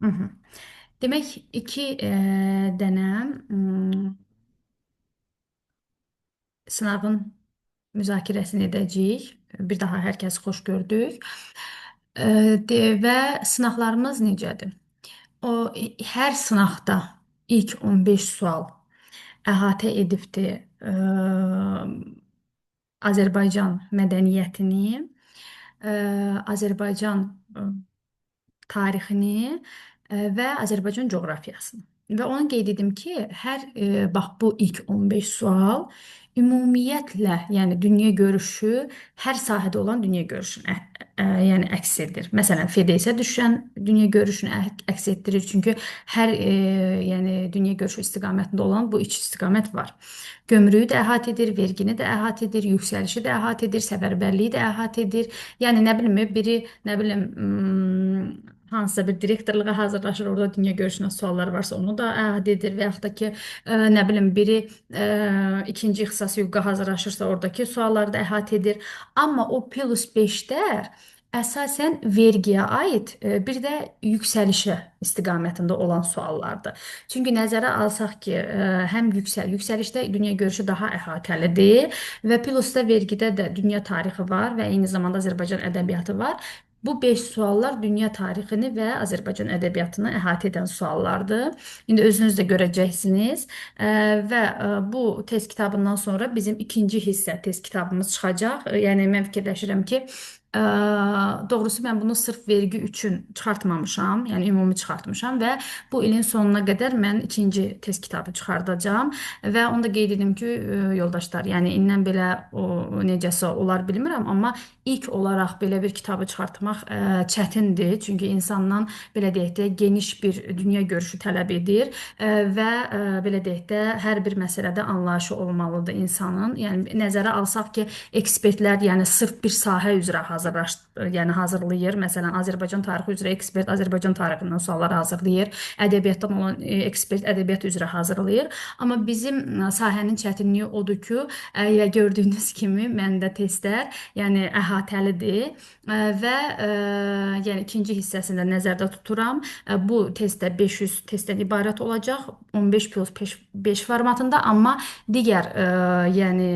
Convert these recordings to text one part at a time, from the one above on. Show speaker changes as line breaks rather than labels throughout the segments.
Hı hı. Demək, iki dənə sınavın müzakirəsini edəcəyik. Bir daha hər kəs xoş gördük. Və sınaqlarımız necədir? Hər sınaqda ilk 15 sual əhatə edibdir Azərbaycan mədəniyyətini, Azərbaycan tarixini və Azərbaycan coğrafiyasını. Və onu qeyd edim ki, bax bu ilk 15 sual ümumiyyətlə, yəni dünya görüşü, hər sahədə olan dünya görüşünü yəni əks etdirir. Məsələn, FDS düşən dünya görüşünü əks etdirir. Çünki yəni dünya görüşü istiqamətində olan bu üç istiqamət var. Gömrüyü də əhatə edir, vergini də əhatə edir, yüksəlişi də əhatə edir, səfərbərliyi də əhatə edir. Yəni nə bilim, biri nə bilim hansısa bir direktorluğa hazırlaşır, orada dünya görüşünə suallar varsa onu da əhatə edir və yaxud da ki, nə bilim, biri ikinci ixtisas hüquqa hazırlaşırsa oradakı sualları da əhatə edir. Amma o plus 5-lər əsasən vergiyə aid, bir də yüksəlişə istiqamətində olan suallardır. Çünki nəzərə alsaq ki, həm yüksəlişdə dünya görüşü daha əhatəlidir və plus da vergidə də dünya tarixi var və eyni zamanda Azərbaycan ədəbiyyatı var. Bu 5 suallar dünya tarixini və Azərbaycan ədəbiyyatını əhatə edən suallardır. İndi özünüz də görəcəksiniz. Və bu test kitabından sonra bizim ikinci hissə test kitabımız çıxacaq. Yəni mən fikirləşirəm ki, doğrusu mən bunu sırf vergi üçün çıxartmamışam, yəni ümumi çıxartmışam və bu ilin sonuna qədər mən ikinci test kitabı çıxardacağam və onu da qeyd edim ki, yoldaşlar, yəni indən belə necəsə olar bilmirəm, amma ilk olaraq belə bir kitabı çıxartmaq çətindir, çünki insandan belə deyək də geniş bir dünya görüşü tələb edir və belə deyək də hər bir məsələdə anlayışı olmalıdır insanın. Yəni nəzərə alsaq ki, ekspertlər yəni sırf bir sahə üzrə yəni hazırlayır. Məsələn, Azərbaycan tarixi üzrə ekspert Azərbaycan tarixindən suallar hazırlayır. Ədəbiyyatdan olan ekspert ədəbiyyat üzrə hazırlayır. Amma bizim sahənin çətinliyi odur ki, gördüyünüz kimi məndə testlər yəni əhatəlidir və yəni ikinci hissəsində nəzərdə tuturam. Bu testdə 500 testdən ibarət olacaq, 15 plus 5 formatında, amma digər yəni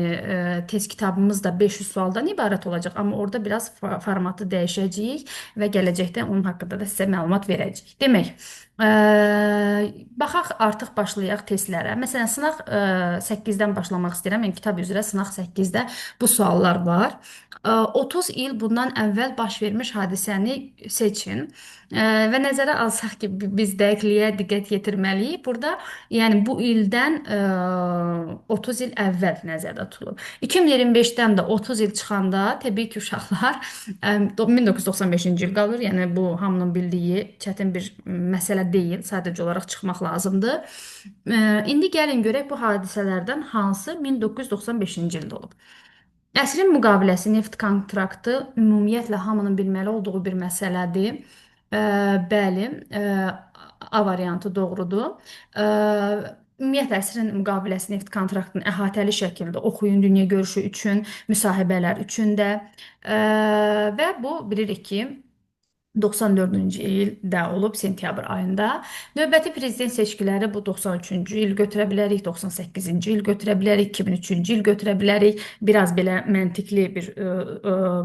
test kitabımız da 500 sualdan ibarət olacaq, amma orada biraz formatı dəyişəcəyik və gələcəkdə onun haqqında da sizə məlumat verəcəyik. Demək, baxaq artıq başlayaq testlərə. Məsələn, sınaq 8-dən başlamaq istəyirəm. Yəni kitab üzrə sınaq 8-də bu suallar var. 30 il bundan əvvəl baş vermiş hadisəni seçin. Və nəzərə alsaq ki, biz dəqiqliyə diqqət yetirməliyik. Burada yəni bu ildən 30 il əvvəl nəzərdə tutulub. 2025-dən də 30 il çıxanda təbii ki, uşaqlar 1995-ci il qalır. Yəni bu hamının bildiyi çətin bir məsələ deyil. Sadəcə olaraq çıxmaq lazımdır. İndi gəlin görək bu hadisələrdən hansı 1995-ci ildə olub. Əsrin müqaviləsi neft kontraktı ümumiyyətlə hamının bilməli olduğu bir məsələdir. Bəli, A variantı doğrudur. Ümumiyyətlə əsrin müqaviləsi neft kontraktını əhatəli şəkildə oxuyun dünya görüşü üçün, müsahibələr üçün də. Və bu bilirik ki, 94-cü ildə olub sentyabr ayında. Növbəti prezident seçkiləri bu 93-cü il götürə bilərik, 98-ci il götürə bilərik, 2003-cü il götürə bilərik. Biraz belə məntiqli bir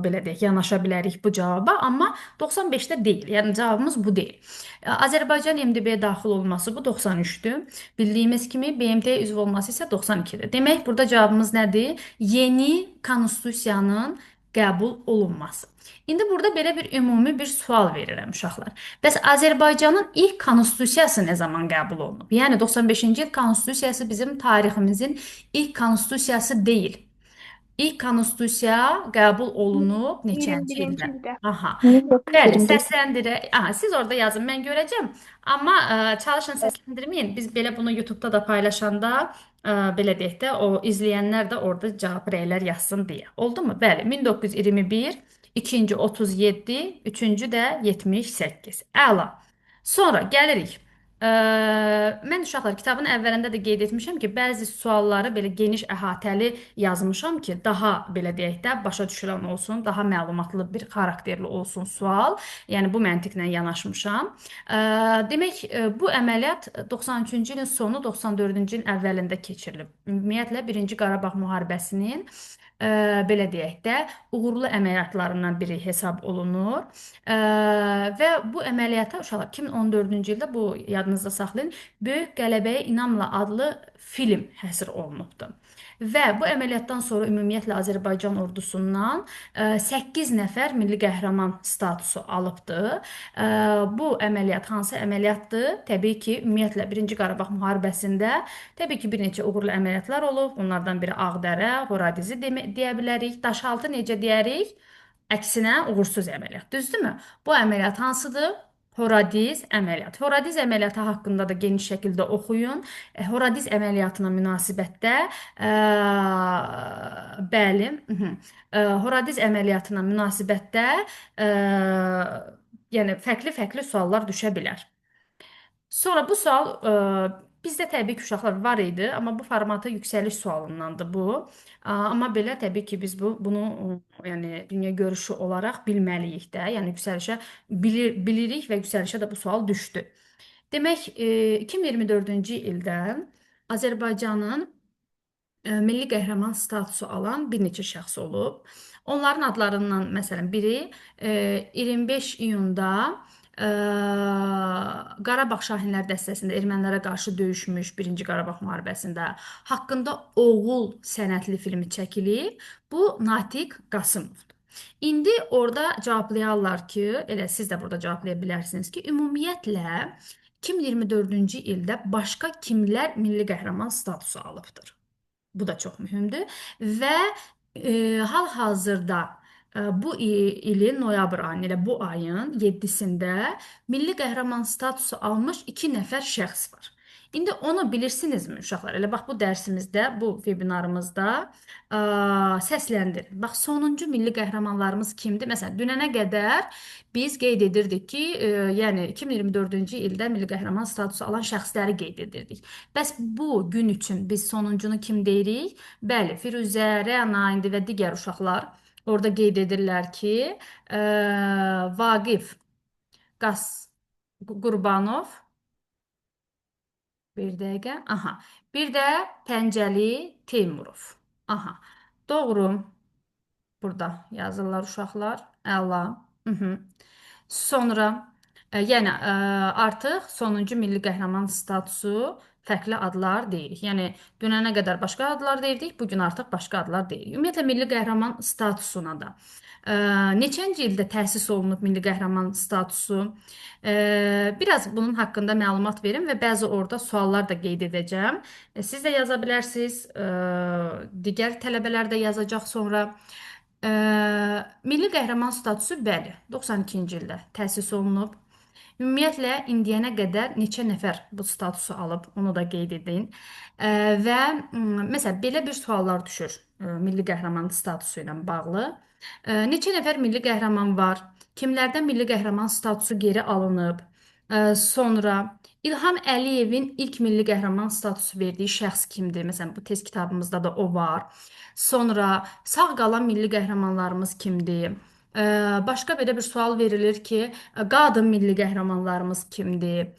belə deyək, yanaşa bilərik bu cavaba, amma 95-də deyil. Yəni cavabımız bu deyil. Azərbaycan MDB-yə daxil olması bu 93-dür. Bildiyimiz kimi BMT-yə üzv olması isə 92-dir. Demək, burada cavabımız nədir? Yeni konstitusiyanın qəbul olunması. İndi burada belə bir ümumi bir sual verirəm uşaqlar. Bəs Azərbaycanın ilk konstitusiyası nə zaman qəbul olunub? Yəni 95-ci il konstitusiyası bizim tariximizin ilk konstitusiyası deyil. İlk konstitusiya qəbul olunub neçənci
21-ci
ildə?
ildə.
Aha. Bəli,
1921.
səsləndirək. Aha, siz orada yazın, mən görəcəm. Amma çalışın səsləndirməyin. Biz belə bunu YouTube-da da paylaşanda belə deyək də o izləyənlər də orada cavab rəylər yazsın deyə. Oldu mu? Bəli, 1921, ikinci 37, üçüncü də 78. Əla. Sonra gəlirik. Ə, mən uşaqlar kitabın əvvəlində də qeyd etmişəm ki, bəzi sualları belə geniş əhatəli yazmışam ki, daha belə deyək də başa düşülən olsun, daha məlumatlı bir xarakterli olsun sual. Yəni bu məntiqlə yanaşmışam. Demək, bu əməliyyat 93-cü ilin sonu, 94-cü ilin əvvəlində keçirilib. Ümumiyyətlə, Birinci Qarabağ müharibəsinin belə deyək də uğurlu əməliyyatlarından biri hesab olunur. Ə, və bu əməliyyata uşaqlar 2014-cü ildə bu yadınızda saxlayın, Böyük Qələbəyə İnamla adlı film həsr olunubdu. Və bu əməliyyatdan sonra ümumiyyətlə Azərbaycan ordusundan 8 nəfər milli qəhrəman statusu alıbdı. Bu əməliyyat hansı əməliyyatdır? Təbii ki, ümumiyyətlə Birinci Qarabağ müharibəsində təbii ki, bir neçə uğurlu əməliyyatlar olub. Bunlardan biri Ağdərə, Horadizi deyə bilərik. Daşaltı necə deyərik? Əksinə uğursuz əməliyyat. Düzdürmü? Bu əməliyyat hansıdır? Horadiz əməliyyat. Horadiz əməliyyatı haqqında da geniş şəkildə oxuyun. Horadiz əməliyyatına münasibətdə bəli, Horadiz əməliyyatına münasibətdə ə, yəni fərqli-fərqli suallar düşə bilər. Sonra bu sual bizdə təbii ki, uşaqlar var idi, amma bu formata yüksəliş sualındandır bu. Amma belə təbii ki, biz bunu yəni dünya görüşü olaraq bilməliyik də. Yəni yüksəlişə bilirik və yüksəlişə də bu sual düşdü. Demək, 2024-cü ildə Azərbaycanın milli qəhrəman statusu alan bir neçə şəxs olub. Onların adlarından məsələn biri 25 iyunda e, Qarabağ Şahinlər dəstəsində ermənilərə qarşı döyüşmüş Birinci Qarabağ müharibəsində haqqında Oğul sənədli filmi çəkilib. Bu Natiq Qasımovdur. İndi orada cavablayarlar ki, elə siz də burada cavablaya bilərsiniz ki, ümumiyyətlə 2024-cü ildə başqa kimlər milli qəhrəman statusu alıbdır? Bu da çox mühümdür. Və hal-hazırda bu ilin noyabr ayının, elə bu ayın 7-sində milli qəhrəman statusu almış 2 nəfər şəxs var. İndi onu bilirsinizmi uşaqlar? Elə bax bu dərsimizdə, bu vebinarımızda səsləndirin. Bax sonuncu milli qəhrəmanlarımız kimdir? Məsələn, dünənə qədər biz qeyd edirdik ki, yəni 2024-cü ildə milli qəhrəman statusu alan şəxsləri qeyd edirdik. Bəs bu gün üçün biz sonuncunu kim deyirik? Bəli, Firuzə, Rəna indi və digər uşaqlar orada qeyd edirlər ki, Vaqif Qas Qurbanov bir dəqiqə. Aha. Bir də Pəncəli Teymurov. Aha. Doğru. Burada yazırlar uşaqlar. Əla. Mhm. Sonra, yəni artıq sonuncu milli qəhrəman statusu fərqli adlar deyirik. Yəni dünənə qədər başqa adlar deyirdik, bu gün artıq başqa adlar deyirik. Ümumiyyətlə milli qəhrəman statusuna da neçənci ildə təsis olunub milli qəhrəman statusu? Biraz bunun haqqında məlumat verim və bəzi orada suallar da qeyd edəcəm. Siz də yaza bilərsiniz, digər tələbələr də yazacaq sonra. Ə, milli qəhrəman statusu bəli, 92-ci ildə təsis olunub. Ümumiyyətlə indiyənə qədər neçə nəfər bu statusu alıb, onu da qeyd edin. Və məsələn belə bir suallar düşür milli qəhrəman statusu ilə bağlı. Neçə nəfər milli qəhrəman var? Kimlərdən milli qəhrəman statusu geri alınıb? Sonra İlham Əliyevin ilk milli qəhrəman statusu verdiyi şəxs kimdir? Məsələn, bu test kitabımızda da o var. Sonra sağ qalan milli qəhrəmanlarımız kimdir? Başqa belə bir sual verilir ki, qadın milli qəhrəmanlarımız kimdir?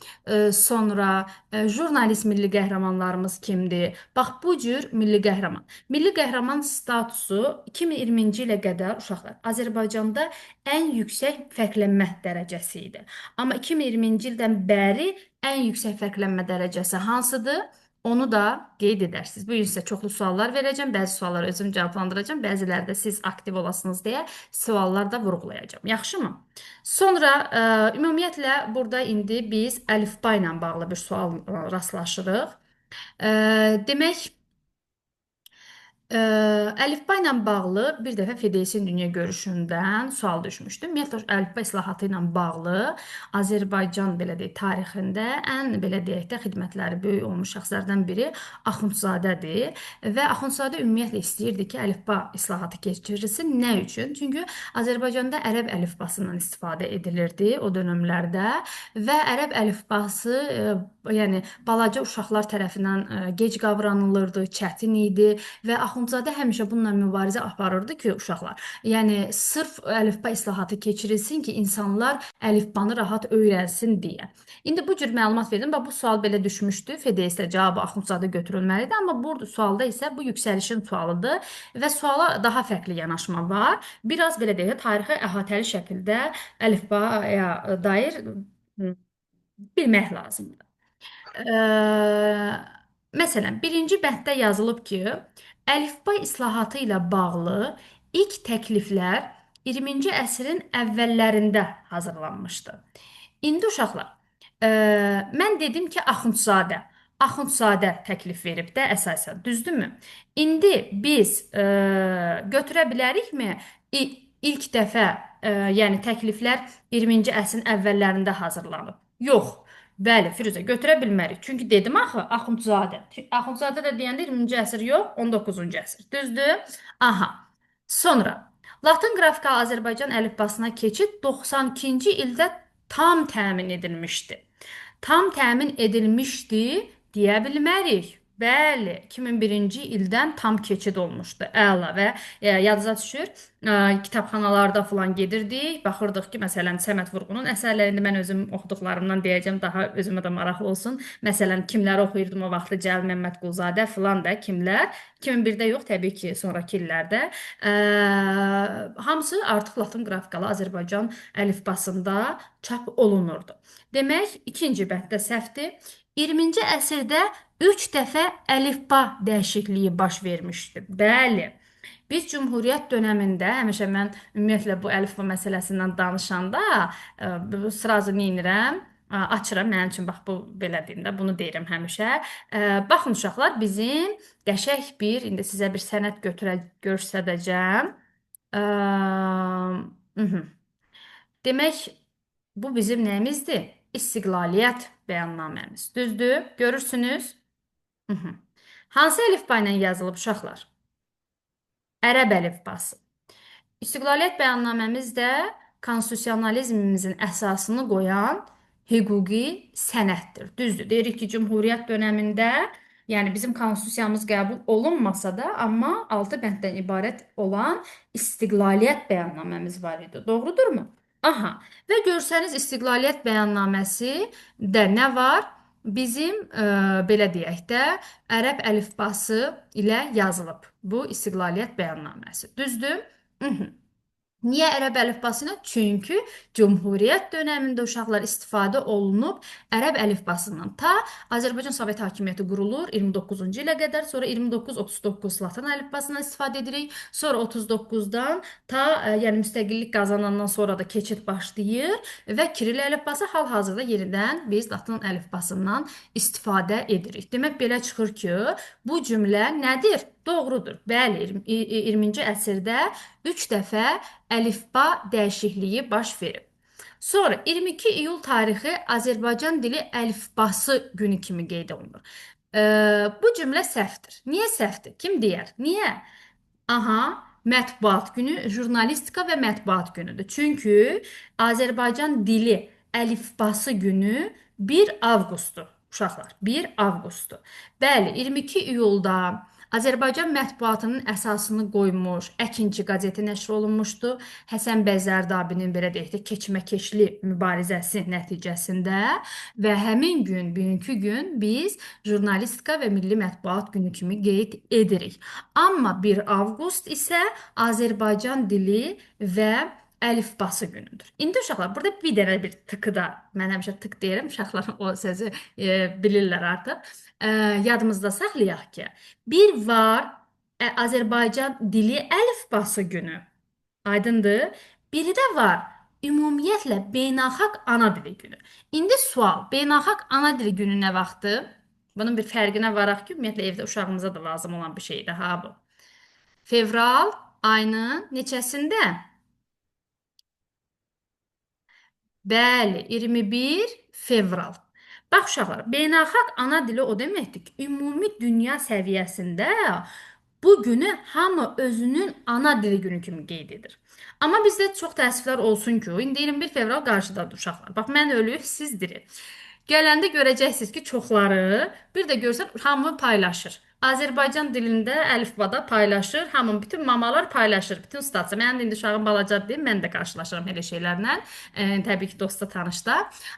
Sonra jurnalist milli qəhrəmanlarımız kimdir? Bax bu cür milli qəhrəman. Milli qəhrəman statusu 2020-ci ilə qədər uşaqlar Azərbaycanda ən yüksək fərqlənmə dərəcəsi idi. Amma 2020-ci ildən bəri ən yüksək fərqlənmə dərəcəsi hansıdır? Onu da qeyd edərsiniz. Bu gün sizə çoxlu suallar verəcəm. Bəzi sualları özüm cavablandıracağam. Bəziləri də siz aktiv olasınız deyə suallar da vurğulayacağam. Yaxşımı? Sonra ümumiyyətlə burada indi biz əlifba ilə bağlı bir sual rastlaşırıq. Demək, Ə, əlifba ilə bağlı bir dəfə Fidelsin dünya görüşündən sual düşmüşdü. Ümumiyyətlə əlifba islahatı ilə bağlı Azərbaycan belə deyək tarixində ən belə deyək də xidmətləri böyük olmuş şəxslərdən biri Axundzadədir və Axundzadə ümumiyyətlə istəyirdi ki, əlifba islahatı keçirilsin. Nə üçün? Çünki Azərbaycanda ərəb əlifbasından istifadə edilirdi o dövrlərdə və ərəb əlifbası yəni balaca uşaqlar tərəfindən gec qavranılırdı, çətin idi və Axundzadə həmişə bununla mübarizə aparırdı ki, uşaqlar. Yəni sırf əlifba islahatı keçirilsin ki, insanlar əlifbanı rahat öyrənsin deyə. İndi bu cür məlumat verdim və bu sual belə düşmüşdü. FDS-də cavabı Axundzadə götürülməlidir, amma burada sualda isə bu yüksəlişin sualıdır və suala daha fərqli yanaşma var. Biraz belə deyək, tarixi əhatəli şəkildə əlifbaya dair bilmək lazımdır. Məsələn, birinci bənddə yazılıb ki, əlifba islahatı ilə bağlı ilk təkliflər 20-ci əsrin əvvəllərində hazırlanmışdı. İndi uşaqlar, ə, mən dedim ki, Axundzadə təklif verib də əsasən, düzdürmü? İndi biz götürə bilərikmi ilk dəfə, yəni təkliflər 20-ci əsrin əvvəllərində hazırlanıb? Yox. Bəli, Firuzə, götürə bilmərik. Çünki dedim axı, Axundzadə. Axundzadə də deyəndə 20-ci əsr yox, 19-cu əsr. Düzdür? Aha. Sonra Latın qrafika Azərbaycan əlifbasına keçid 92-ci ildə tam təmin edilmişdi. Tam təmin edilmişdi deyə bilmərik. Bəli, 2001-ci ildən tam keçid olmuşdu. Əla və yadınıza düşür, kitabxanalarda falan gedirdik, baxırdıq ki, məsələn, Səməd Vurğunun əsərlərində mən özüm oxuduqlarımdan deyəcəm, daha özümə də maraqlı olsun. Məsələn, kimləri oxuyurdum o vaxtı Cəlil Məmmədquluzadə falan da kimlər? 2001-də yox, təbii ki, sonrakı illərdə. Hamısı artıq Latın qrafikalı Azərbaycan əlifbasında çap olunurdu. Demək, ikinci bənddə səhvdir. 20-ci əsrdə 3 dəfə əlifba dəyişikliyi baş vermişdi. Bəli. Biz Cümhuriyyət dönəmində, həmişə mən ümumiyyətlə bu əlifba məsələsindən danışanda sırazı neynirəm? Açıram, mənim üçün bax bu belə deyim də, bunu deyirəm həmişə. Baxın uşaqlar, bizim qəşəng bir, indi sizə bir sənəd göstərəcəm. Demək, bu bizim nəyimizdir? İstiqlaliyyət bəyannaməmiz. Düzdür? Görürsünüz? Hansı əlifba ilə yazılıb uşaqlar? Ərəb əlifbası. İstiqlaliyyət bəyannaməmiz də konstitusionalizmimizin əsasını qoyan hüquqi sənəddir. Düzdür. Deyirik ki, Cümhuriyyət dönəmində, yəni bizim konstitusiyamız qəbul olunmasa da, amma 6 bənddən ibarət olan istiqlaliyyət bəyannaməmiz var idi. Doğrudurmu? Aha. Və görsəniz istiqlaliyyət bəyannaməsi də nə var? Bizim belə deyək də ərəb əlifbası ilə yazılıb bu istiqlaliyyət bəyannaməsi. Düzdür? Niyə ərəb əlifbası ilə? Çünki Cümhuriyyət dönəmində uşaqlar istifadə olunub ərəb əlifbasından ta Azərbaycan Sovet hakimiyyəti qurulur 29-cu ilə qədər, sonra 29-39 Latın əlifbasından istifadə edirik, sonra 39-dan ta yəni müstəqillik qazanandan sonra da keçid başlayır və Kiril əlifbası hal-hazırda yenidən biz Latın əlifbasından istifadə edirik. Demək belə çıxır ki, bu cümlə nədir? Doğrudur. Bəli, 20-ci əsrdə 3 dəfə əlifba dəyişikliyi baş verib. Sonra 22 iyul tarixi Azərbaycan dili əlifbası günü kimi qeyd olunur. Bu cümlə səhvdir. Niyə səhvdir? Kim deyər? Niyə? Aha, mətbuat günü, jurnalistika və mətbuat günüdür. Çünki Azərbaycan dili əlifbası günü 1 avqustdur. Uşaqlar, 1 avqustdur. Bəli, 22 iyulda Azərbaycan mətbuatının əsasını qoymuş Əkinçi qəzeti nəşr olunmuşdu. Həsən bəy Zərdabinin belə deyək də keçməkeşli mübarizəsi nəticəsində və həmin gün, bugünkü gün biz jurnalistika və milli mətbuat günü kimi qeyd edirik. Amma 1 avqust isə Azərbaycan dili və əlifbası günüdür. İndi uşaqlar, burada bir dənə bir tıkı da, mən həmişə tık deyirəm, uşaqlar o sözü bilirlər artıq. Yadımızda saxlayaq ki, bir var Azərbaycan dili əlifbası günü. Aydındır? Biri də var ümumiyyətlə beynəlxalq ana dili günü. İndi sual, beynəlxalq ana dili günü nə vaxtdır? Bunun bir fərqinə varaq ki, ümumiyyətlə evdə uşağımıza da lazım olan bir şeydir ha bu. Fevral ayının neçəsində? Bəli, 21 fevral. Bax uşaqlar, beynəlxalq ana dili o deməkdir ki, ümumi dünya səviyyəsində bu günü hamı özünün ana dili günü kimi qeyd edir. Amma bizdə çox təəssüflər olsun ki, indi 21 fevral qarşıdadır uşaqlar. Bax mən ölüyü, siz diri. Gələndə görəcəksiniz ki, çoxları bir də görsən hamı paylaşır. Azərbaycan dilində əlifbada paylaşır, hamı bütün mamalar paylaşır, bütün status. Mənim indi uşağım balacadır deyim, mən də qarşılaşıram elə şeylərlə. Təbii ki, dosta tanışda.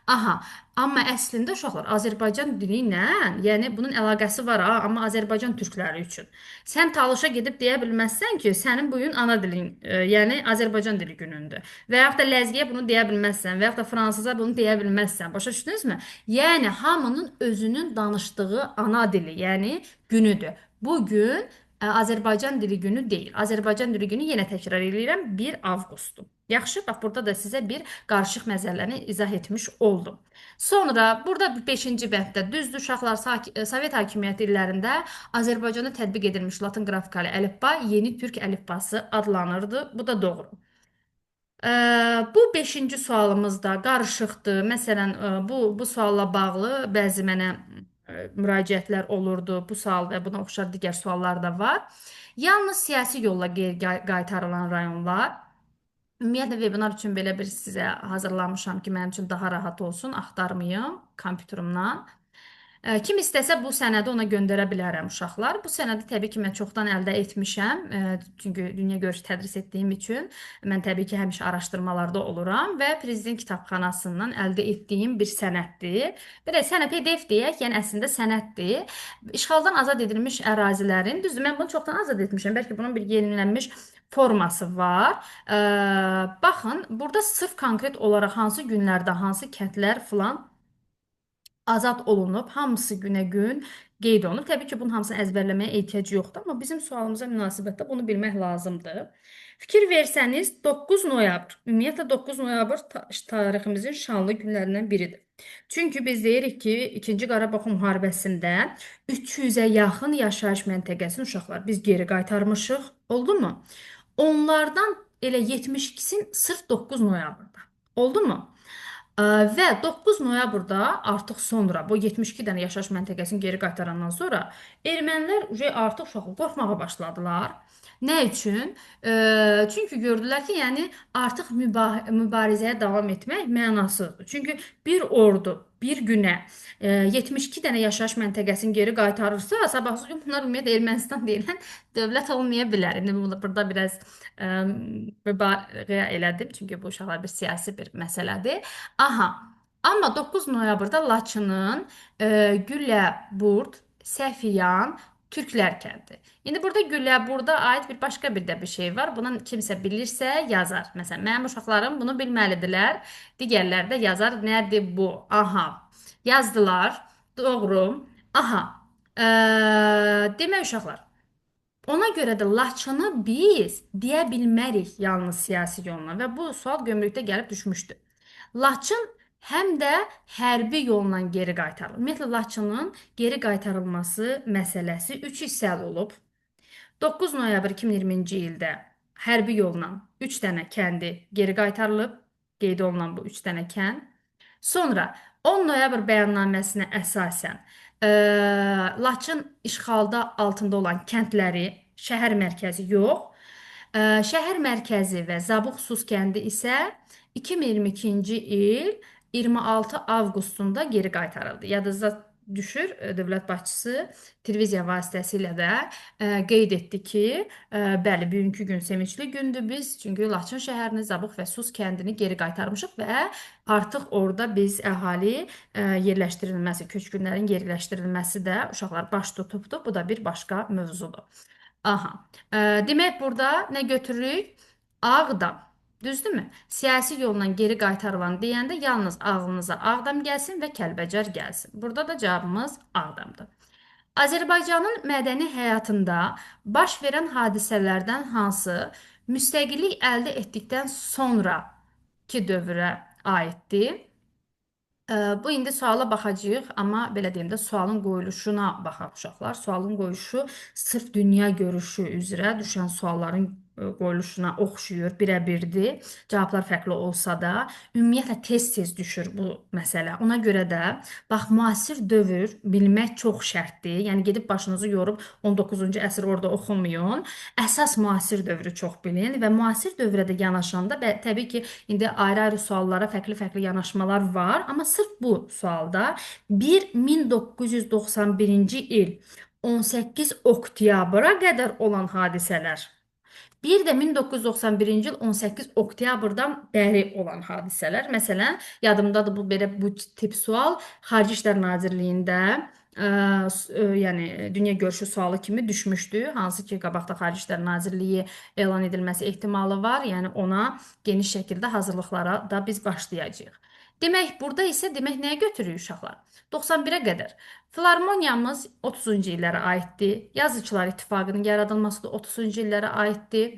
Aha, amma əslində uşaqlar Azərbaycan dili ilə, yəni bunun əlaqəsi var ha, amma Azərbaycan türkləri üçün. Sən Talışa gedib deyə bilməzsən ki, sənin bu gün ana dilin, yəni Azərbaycan dili günündür. Və yaxud da Ləzgiyə bunu deyə bilməzsən, və yaxud da Fransıza bunu deyə bilməzsən. Başa düşdünüzmü? Yəni hamının özünün danışdığı ana dili, yəni günüdür. Bu gün Azərbaycan dili günü deyil. Azərbaycan dili günü yenə təkrar edirəm 1 avqustdur. Yaxşı, bax burada da sizə bir qarışıq məsələni izah etmiş oldum. Sonra burada 5-ci bənddə düzdür uşaqlar Sovet hakimiyyəti illərində Azərbaycanda tətbiq edilmiş Latın qrafikalı əlifba yeni türk əlifbası adlanırdı. Bu da doğru. Bu beşinci sualımız da qarışıqdır. Məsələn, bu sualla bağlı bəzi mənə müraciətlər olurdu. Bu sual və buna oxşar digər suallar da var. Yalnız siyasi yolla geri qaytarılan rayonlar. Ümumiyyətlə webinar üçün belə bir sizə hazırlamışam ki, mənim üçün daha rahat olsun, axtarmayım kompüterimdən. Kim istəsə bu sənədi ona göndərə bilərəm uşaqlar. Bu sənədi təbii ki, mən çoxdan əldə etmişəm. Çünki dünya görüş tədris etdiyim üçün mən təbii ki, həmişə araşdırmalarda oluram və Prezident Kitabxanasından əldə etdiyim bir sənəddir. Belə sənəd PDF deyək, yəni əslində sənəddir. İşğaldan azad edilmiş ərazilərin, düzdür, mən bunu çoxdan azad etmişəm. Bəlkə bunun bir yenilənmiş forması var. Baxın, burada sırf konkret olaraq hansı günlərdə, hansı kəndlər filan azad olunub, hamısı günə-gün qeyd olunub. Təbii ki, bunun hamısını əzbərləməyə ehtiyac yoxdur, amma bizim sualımıza münasibətdə bunu bilmək lazımdır. Fikir versəniz, 9 noyabr, ümumiyyətlə 9 noyabr tariximizin şanlı günlərindən biridir. Çünki biz deyirik ki, 2-ci Qarabağ müharibəsində 300-ə yaxın yaşayış məntəqəsini uşaqlar biz geri qaytarmışıq, oldu mu? Onlardan elə 72-sin sırf 9 noyabrda. Oldu mu? Və 9 noyabrda artıq sonra bu 72 dənə yaşayış məntəqəsini geri qaytarandan sonra ermənilər artıq uşaqlar qorxmağa başladılar. Nə üçün? Çünki gördülər ki, yəni artıq mübarizəyə davam etmək mənasızdır. Çünki bir ordu bir günə 72 dənə yaşayış məntəqəsini geri qaytarırsa, sabahsı gün bunlar ümumiyyətlə Ermənistan deyilən dövlət olmaya bilər. İndi burada biraz mübaliğə elədim, çünki bu uşaqlar bir siyasi bir məsələdir. Aha, amma 9 noyabrda Laçının Gülləburd, Səfiyan, Türklər kəndi. İndi burada Gülləburda aid bir başqa bir də bir şey var. Bunu kimsə bilirsə yazar. Məsələn, mənim uşaqlarım bunu bilməlidirlər. Digərləri də yazar. Nədir bu? Aha. Yazdılar. Doğru. Aha. Demək uşaqlar, ona görə də Laçını biz deyə bilmərik yalnız siyasi yolla və bu sual gömrükdə gəlib düşmüşdü. Laçın həm də hərbi yolla geri qaytarılır. Ümumiyyətlə Laçının geri qaytarılması məsələsi 3 hissəli olub. 9 noyabr 2020-ci ildə hərbi yolla 3 dənə kəndi geri qaytarılıb, qeyd olunan bu 3 dənə kənd. Sonra 10 noyabr bəyannaməsinə əsasən Laçın işğalda altında olan kəndləri, şəhər mərkəzi yox, şəhər mərkəzi və Zabuq-Sus kəndi isə 2022-ci il 26 avqustunda geri qaytarıldı. Yadınızda düşür, dövlət başçısı televiziya vasitəsilə də qeyd etdi ki, bəli, bugünkü gün sevincli gündür biz, çünki Laçın şəhərini, Zabuq və Sus kəndini geri qaytarmışıq və artıq orada biz əhali yerləşdirilməsi, köçkünlərin yerləşdirilməsi də uşaqlar baş tutubdur. Bu da bir başqa mövzudur. Aha. Demək burada nə götürürük? Ağdam. Düzdürmü? Siyasi yolla geri qaytarılan deyəndə yalnız ağlınıza Ağdam gəlsin və Kəlbəcər gəlsin. Burada da cavabımız Ağdamdır. Azərbaycanın mədəni həyatında baş verən hadisələrdən hansı müstəqillik əldə etdikdən sonraki dövrə aiddir? Bu indi suala baxacağıq, amma belə deyim də sualın qoyuluşuna baxaq uşaqlar. Sualın qoyuluşu sırf dünya görüşü üzrə düşən sualların qoyuluşuna oxşuyur, birə-birdir. Cavablar fərqli olsa da, ümumiyyətlə tez-tez düşür bu məsələ. Ona görə də bax müasir dövr bilmək çox şərtdir. Yəni gedib başınızı yorub 19-cu əsr orada oxumayın. Əsas müasir dövrü çox bilin və müasir dövrə də yanaşanda təbii ki, indi ayrı-ayrı suallara fərqli-fərqli yanaşmalar var, amma sırf bu sualda 1991-ci il 18 oktyabra qədər olan hadisələr, bir də 1991-ci il 18 oktyabrdan bəri olan hadisələr. Məsələn, yadımdadır bu tip sual Xarici İşlər Nazirliyində yəni dünya görüşü sualı kimi düşmüşdü. Hansı ki, qabaqda Xarici İşlər Nazirliyi elan edilməsi ehtimalı var. Yəni ona geniş şəkildə hazırlıqlara da biz başlayacağıq. Demək, burada isə nəyə götürürük uşaqlar? 91-ə qədər. Filarmoniyamız 30-cu illərə aiddir. Yazıçılar İttifaqının yaradılması da 30-cu illərə aiddir.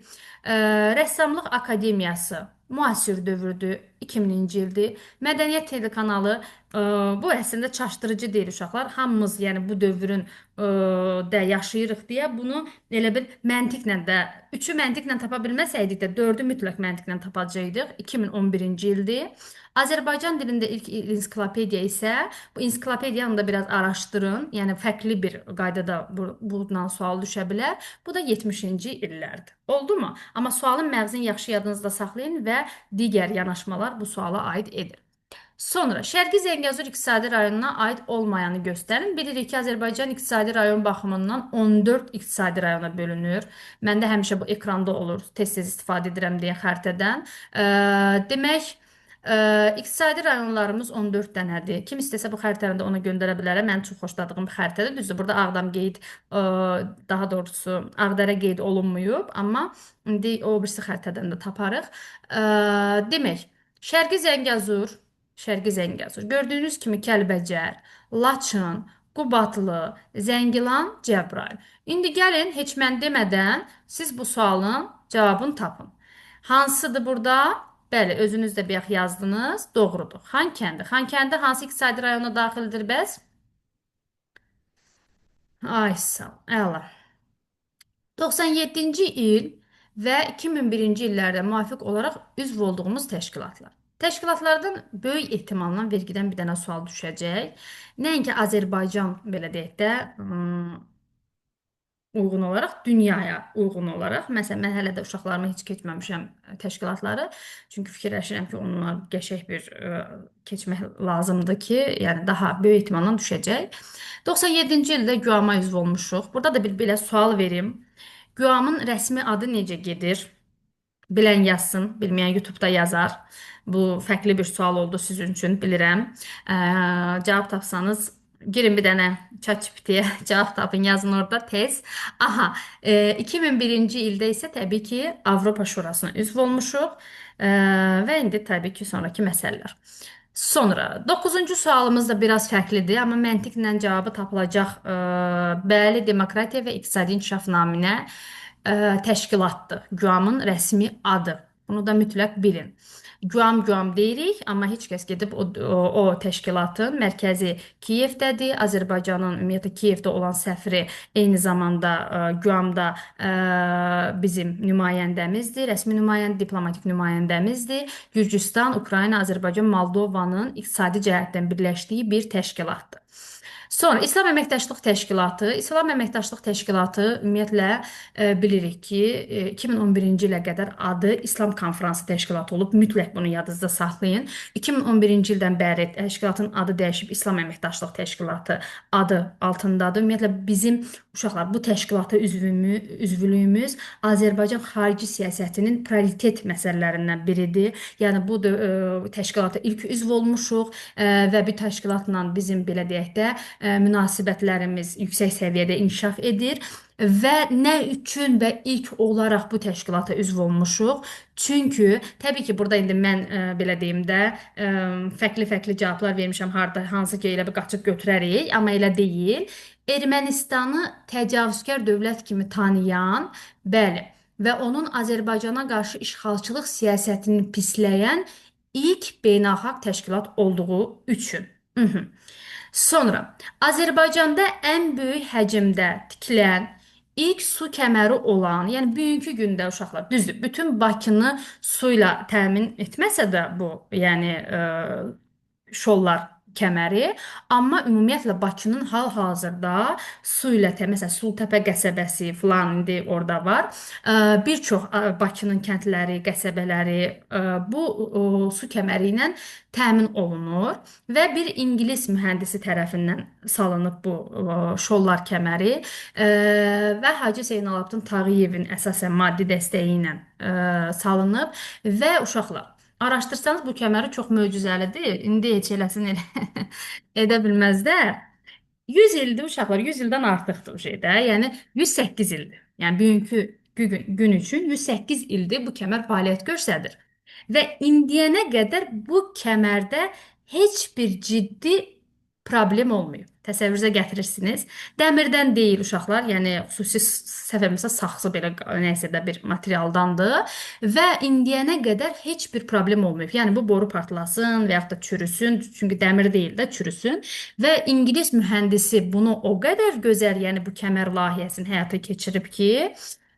Rəssamlıq Akademiyası müasir dövrdür, 2000-ci ildir. Mədəniyyət telekanalı bu əslində çaşdırıcı deyil uşaqlar. Hamımız yəni bu dövrün də yaşayırıq deyə bunu elə bir məntiqlə də 3-ü məntiqlə tapa bilməsəydik də 4-ü mütləq məntiqlə tapacaqdıq. 2011-ci ildir. Azərbaycan dilində ilk ensiklopediya isə bu ensiklopediyanı da biraz araşdırın. Yəni fərqli bir qaydada bundan sual düşə bilər. Bu da 70-ci illərdir. Oldu mu? Amma sualın məğzini yaxşı yadınızda saxlayın və digər yanaşmalar bu suala aid edir. Sonra Şərqi Zəngəzur iqtisadi rayonuna aid olmayanı göstərin. Bilirik ki, Azərbaycan iqtisadi rayon baxımından 14 iqtisadi rayona bölünür. Məndə həmişə bu ekranda olur. Tez-tez istifadə edirəm deyə xəritədən. Demək, iqtisadi rayonlarımız 14 dənədir. Kim istəsə bu xəritəni də ona göndərə bilərəm. Mənim çox xoşladığım bir xəritədir. Düzdür, burada Ağdam qeyd, daha doğrusu Ağdərə qeyd olunmayıb, amma indi o birisi xəritədən də taparıq. Demək, Şərqi Zəngəzur. Gördüyünüz kimi Kəlbəcər, Laçın, Qubadlı, Zəngilan, Cəbrayıl. İndi gəlin, heç mən demədən siz bu sualın cavabını tapın. Hansıdır burada? Bəli, özünüz də bayaq yazdınız. Doğrudur. Xankəndi. Xankəndi hansı iqtisadi rayona daxildir bəs? Ay sağ ol. Əla. 97-ci il və 2001-ci illərdə müvafiq olaraq üzv olduğumuz təşkilatlar. Təşkilatlardan böyük ehtimalla vergidən bir dənə sual düşəcək. Nəinki Azərbaycan, belə deyək də, uyğun olaraq, dünyaya uyğun olaraq. Məsələn, mən hələ də uşaqlarıma heç keçməmişəm təşkilatları. Çünki fikirləşirəm ki, onunla qəşəng bir keçmək lazımdır ki, yəni daha böyük ehtimalla düşəcək. 97-ci ildə GÜAM-a üzv olmuşuq. Burada da bir belə sual verim. GÜAM-ın rəsmi adı necə gedir? Bilən yazsın, bilməyən YouTube-da yazar. Bu fərqli bir sual oldu sizin üçün, bilirəm. Cavab tapsanız, girin bir dənə ChatGPT-yə cavab tapın, yazın orada tez. Aha, 2001-ci ildə isə təbii ki, Avropa Şurasına üzv olmuşuq və indi təbii ki, sonraki məsələlər. Sonra 9-cu sualımız da biraz fərqlidir, amma məntiqlə cavabı tapılacaq. Bəli, Demokratiya və İqtisadi İnkişaf naminə təşkilatdır. GÜAM-ın rəsmi adı. Bunu da mütləq bilin. GÜAM deyirik, amma heç kəs gedib o təşkilatın mərkəzi Kiyevdədir. Azərbaycanın ümumiyyətlə Kiyevdə olan səfiri eyni zamanda GÜAM-da bizim nümayəndəmizdir, rəsmi nümayəndə, diplomatik nümayəndəmizdir. Gürcüstan, Ukrayna, Azərbaycan, Moldovanın iqtisadi cəhətdən birləşdiyi bir təşkilatdır. Sonra İslam Əməkdaşlıq Təşkilatı. İslam Əməkdaşlıq Təşkilatı ümumiyyətlə bilirik ki, 2011-ci ilə qədər adı İslam Konfransı Təşkilatı olub. Mütləq bunu yadınızda saxlayın. 2011-ci ildən bəri təşkilatın adı dəyişib İslam Əməkdaşlıq Təşkilatı adı altındadır. Ümumiyyətlə bizim uşaqlar bu təşkilata üzvlüyümüz Azərbaycan xarici siyasətinin prioritet məsələlərindən biridir. Yəni bu təşkilata ilk üzv olmuşuq və bu təşkilatla bizim belə deyək də münasibətlərimiz yüksək səviyyədə inkişaf edir və nə üçün və ilk olaraq bu təşkilata üzv olmuşuq? Çünki təbii ki, burada indi mən belə deyim də fərqli-fərqli cavablar vermişəm, harda hansı ki elə bir qaçıb götürərik, amma elə deyil. Ermənistanı təcavüzkar dövlət kimi tanıyan, bəli, və onun Azərbaycana qarşı işğalçılıq siyasətini pisləyən ilk beynəlxalq təşkilat olduğu üçün. Mhm. Sonra Azərbaycanda ən böyük həcmdə tikilən ilk su kəməri olan, yəni bugünkü gündə uşaqlar, düzdür, bütün Bakını su ilə təmin etməsə də bu, yəni Şollar kəməri, amma ümumiyyətlə Bakının hal-hazırda su ilə məsələn Sultəpə qəsəbəsi falan indi orada var. Bir çox Bakının kəndləri, qəsəbələri bu su kəməri ilə təmin olunur və bir ingilis mühəndisi tərəfindən salınıb bu Şollar kəməri və Hacı Zeynalabdin Tağıyevin əsasən maddi dəstəyi ilə salınıb və uşaqlar araşdırsanız bu kəməri çox möcüzəlidir. İndi heç eləsin elə edə bilməzlər. 100 ildir uşaqlar, 100 ildən artıqdır o şeydə. Yəni 108 ildir. Yəni bugünkü gün üçün 108 ildir bu kəmər fəaliyyət göstərir. Və indiyənə qədər bu kəmərdə heç bir ciddi problem olmayıb. Təsəvvürünüzə gətirirsiniz. Dəmirdən deyil uşaqlar, yəni xüsusi səhv etmirəmsə saxsı belə nəysə də bir materialdandır və indiyənə qədər heç bir problem olmayıb. Yəni bu boru partlasın və yaxud da çürüsün, çünki dəmir deyil də çürüsün və ingilis mühəndisi bunu o qədər gözəl, yəni bu kəmər layihəsini həyata keçirib ki,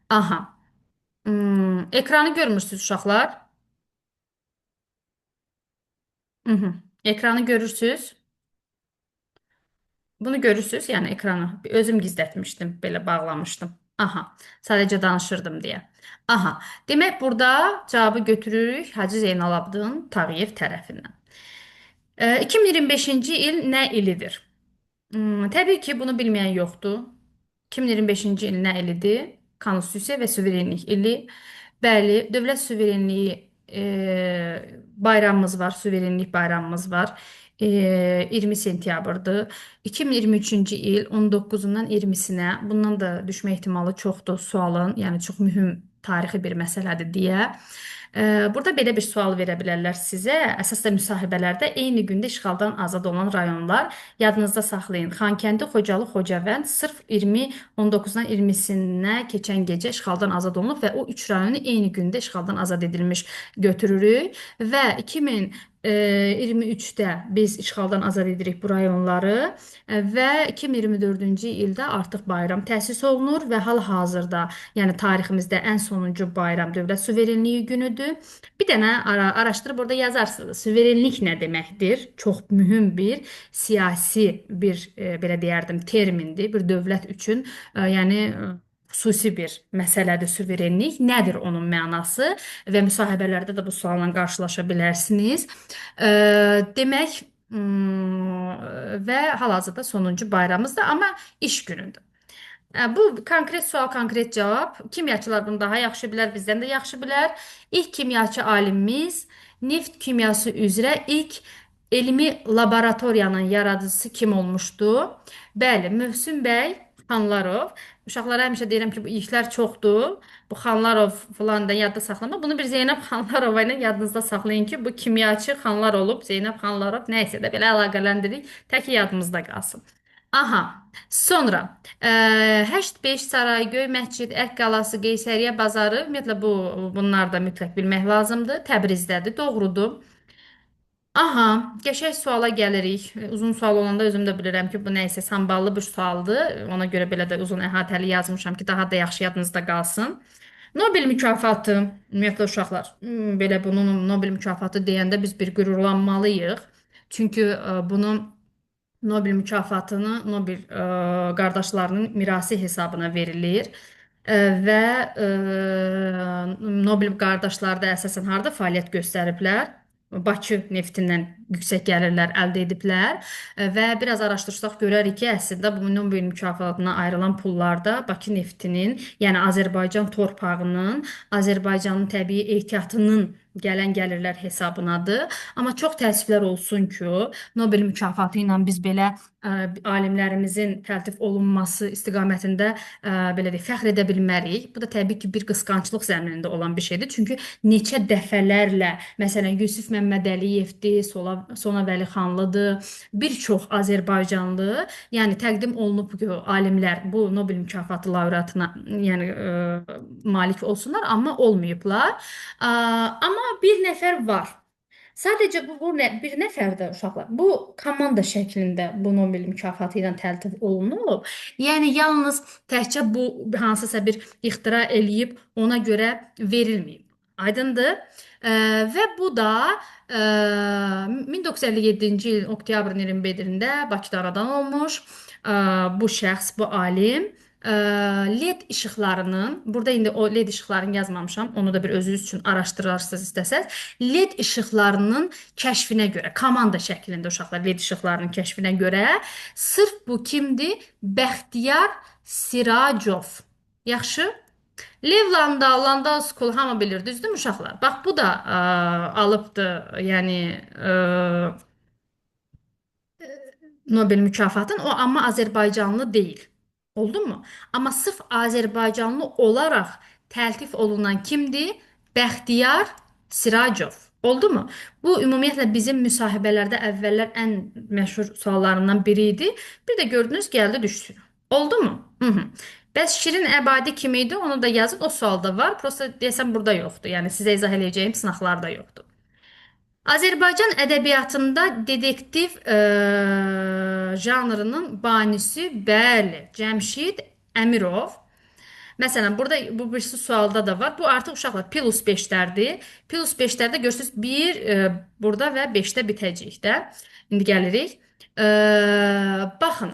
aha, ekranı görmürsünüz uşaqlar? Mhm. Ekranı görürsüz? Bunu görürsüz, yəni ekranı. Özüm gizlətmişdim, belə bağlamışdım. Aha, sadəcə danışırdım deyə. Aha, demək burada cavabı götürürük Hacı Zeynalabdin Tağıyev tərəfindən. 2025-ci il nə ilidir? Təbii ki, bunu bilməyən yoxdur. 2025-ci il nə ilidir? Konstitusiya və suverenlik ili. Bəli, dövlət suverenliyi bayramımız var, suverenlik bayramımız var. 20 sentyabrdır. 2023-cü il 19-undan 20-sinə, bundan da düşmə ehtimalı çoxdur sualın, yəni çox mühüm tarixi bir məsələdir deyə. Burada belə bir sual verə bilərlər sizə. Əsasda müsahibələrdə eyni gündə işğaldan azad olan rayonlar yadınızda saxlayın. Xankəndi, Xocalı, Xocavənd sırf 19-dan 20-sinə keçən gecə işğaldan azad olunub və o 3 rayonu eyni gündə işğaldan azad edilmiş götürürük və 2023-də biz işğaldan azad edirik bu rayonları və 2024-cü ildə artıq bayram təsis olunur və hal-hazırda, yəni tariximizdə ən sonuncu bayram dövlət suverenliyi günüdür. Bir dənə araşdırıb orada yazarsınız. Suverenlik nə deməkdir? Çox mühüm bir siyasi bir belə deyərdim termindir bir dövlət üçün. Yəni xüsusi bir məsələdir suverenlik. Nədir onun mənası? Və müsahibələrdə də bu sualla qarşılaşa bilərsiniz. Demək, və hal-hazırda sonuncu bayramımızdır, amma iş günüdür. Bu konkret sual, konkret cavab. Kimyaçılar bunu daha yaxşı bilər, bizdən də yaxşı bilər. İlk kimyaçı alimimiz neft kimyası üzrə ilk elmi laboratoriyanın yaradıcısı kim olmuşdu? Bəli, Mövsüm bəy Xanlarov. Uşaqlara həmişə deyirəm ki, bu ilklər çoxdur. Bu Xanlarov falan da yadda saxlama. Bunu bir Zeynəb Xanlarova ilə yadınızda saxlayın ki, bu kimyaçı Xanlar olub, Zeynəb Xanlarov nəysə də belə əlaqələndirik. Tək ki, yadımızda qalsın. Aha, sonra 8 Saray, Göy Məscid, Ərk qalası, Qeysəriyyə bazarı, ümumiyyətlə bunlar da mütləq bilmək lazımdır. Təbrizdədir, doğrudur. Aha, qəşəng suala gəlirik. Uzun sual olanda özüm də bilirəm ki, bu nə isə samballı bir sualdır. Ona görə belə də uzun əhatəli yazmışam ki, daha da yaxşı yadınızda qalsın. Nobel mükafatı, ümumiyyətlə uşaqlar, belə bunun Nobel mükafatı deyəndə biz bir qürurlanmalıyıq. Çünki bunu Nobel mükafatını Nobel qardaşlarının mirası hesabına verilir. Və Nobel qardaşları da əsasən harda fəaliyyət göstəriblər? Bakı neftindən yüksək gəlirlər əldə ediblər və biraz araşdırsaq görərik ki, əslində bu Nobel mükafatına ayrılan pullarda Bakı neftinin, yəni Azərbaycan torpağının, Azərbaycanın təbii ehtiyatının gələn gəlirlər hesabınadır. Amma çox təəssüflər olsun ki, Nobel mükafatı ilə biz belə alimlərimizin təltif olunması istiqamətində belə deyək, fəxr edə bilmərik. Bu da təbii ki, bir qısqanclıq zəminində olan bir şeydir. Çünki neçə dəfələrlə, məsələn, Yusif Məmmədəliyevdir, Sona Vəlixanlıdır, bir çox Azərbaycanlı, yəni təqdim olunub ki, alimlər bu Nobel mükafatı laureatına, yəni malik olsunlar, amma olmayıblar. Amma bir nəfər var. Sadəcə bir nəfər də uşaqlar. Bu komanda şəklində bu Nobel mükafatı ilə təltif olunub. Yəni yalnız təkcə bu hansısa bir ixtira eləyib ona görə verilməyib. Aydındır? Və bu da 1957-ci ilin oktyabrın 21-də Bakıda anadan olmuş bu şəxs, bu alim LED işıqlarının, burada indi o LED işıqlarını yazmamışam, onu da bir özünüz üçün araşdırarsınız istəsəz. LED işıqlarının kəşfinə görə, komanda şəklində uşaqlar LED işıqlarının kəşfinə görə sırf bu kimdir? Bəxtiyar Siracov. Yaxşı? Lev Landau, Landau School hamı bilir, düzdür uşaqlar? Bax bu da alıbdı, yəni Nobel mükafatını, o amma Azərbaycanlı deyil. Oldu mu? Amma sırf Azərbaycanlı olaraq təltif olunan kimdir? Bəxtiyar Siracov. Oldu mu? Bu ümumiyyətlə bizim müsahibələrdə əvvəllər ən məşhur suallarından biri idi. Bir də gördünüz gəldi düşdü. Oldu mu? Hı -hı. Bəs Şirin Əbadi kim idi? Onu da yazın. O sualda var. Prosta deyəsən burada yoxdur. Yəni sizə izah eləyəcəyim sınaqlarda yoxdur. Azərbaycan ədəbiyyatında detektiv janrının banisi, bəli, Cəmşid Əmirov. Məsələn, burada bu birisi sualda da var. Bu artıq uşaqlar plus 5-lərdir. Plus 5-lərdə görürsüz 1 burada və 5-də bitəcək də. İndi gəlirik. Baxın.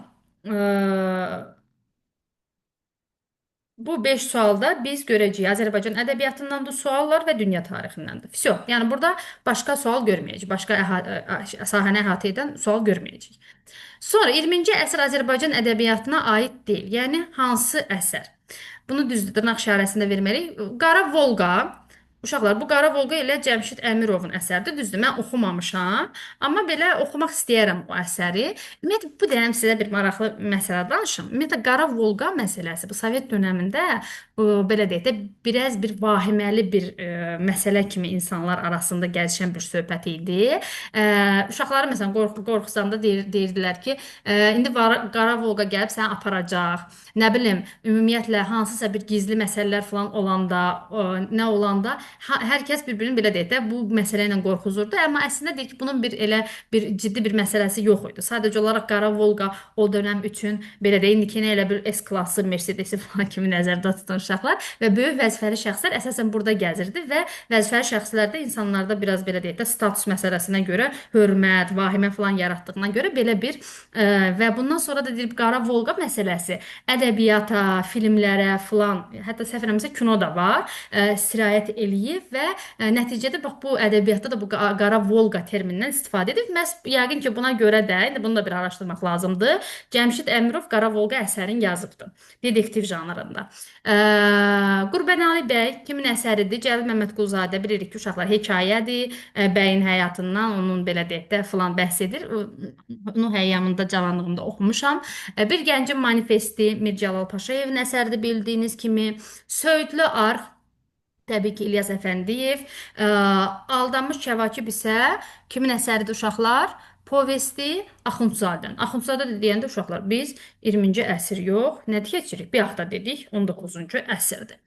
Bu 5 sualda biz görəcəyik. Azərbaycan ədəbiyyatından da suallar və dünya tarixindən də. Vsyo. Yəni burada başqa sual görməyəcəyik. Başqa sahəni əhatə edən sual görməyəcəyik. Sonra 20-ci əsr Azərbaycan ədəbiyyatına aid deyil. Yəni hansı əsər? Bunu düzdür, dırnaq işarəsində verməliyik. Qara Volqa. Uşaqlar, bu Qara Volqa ilə Cəmşid Əmirovun əsəridir. Düzdür, mən oxumamışam, amma belə oxumaq istəyərəm o əsəri. Ümumiyyətlə, bu dənəm sizə bir maraqlı məsələ danışım. Ümumiyyətlə, Qara Volqa məsələsi bu Sovet dönəmində belə deyək də, biraz bir vahiməli bir məsələ kimi insanlar arasında gəzişən bir söhbət idi. Uşaqları məsələn qorxusanda deyirdilər ki, indi Qara Volqa gəlib səni aparacaq. Nə bilim, ümumiyyətlə hansısa bir gizli məsələlər falan olanda, nə olanda hər kəs bir-birini belə deyək də bu məsələ ilə qorxuzurdu. Amma əslində deyir ki, bunun bir elə bir ciddi bir məsələsi yox idi. Sadəcə olaraq Qara Volqa o dönəm üçün belə deyək, indikini elə bir S klassı, Mercedes falan kimi nəzərdə tutan uşaqlar və böyük vəzifəli şəxslər əsasən burada gəzirdi və vəzifəli şəxslərdə insanlarda biraz belə deyək də status məsələsinə görə hörmət, vahimə falan yaratdığına görə belə bir və bundan sonra da deyib Qara Volqa məsələsi ədəbiyyata, filmlərə falan, hətta səhv eləmirəmsə kino da var, sirayət eləyib və nəticədə bax bu ədəbiyyatda da bu Qara Volqa terminindən istifadə edib. Məhz yəqin ki, buna görə də indi bunu da bir araşdırmaq lazımdır. Cəmşid Əmirov Qara Volqa əsərini yazıbdı. Detektiv janrında. Qurbanəli bəy kimin əsəridir? Cəlil Məmmədquluzadə bilirik ki, uşaqlar hekayədir. Bəyin həyatından, onun belə deyək də filan bəhs edir. Onu həyyamında, cavanlığımda oxumuşam. Bir Gəncin manifesti Mir Cəlal Paşayevin əsəridir bildiyiniz kimi. Söyüdlü Arx təbii ki, İlyas Əfəndiyev. Aldanmış Kəvakib isə kimin əsəridir uşaqlar? Povesti Axundzadən. Axundzadə deyəndə uşaqlar biz 20-ci əsr yox, nə keçirik? Bir hafta dedik, 19-cu əsrdir.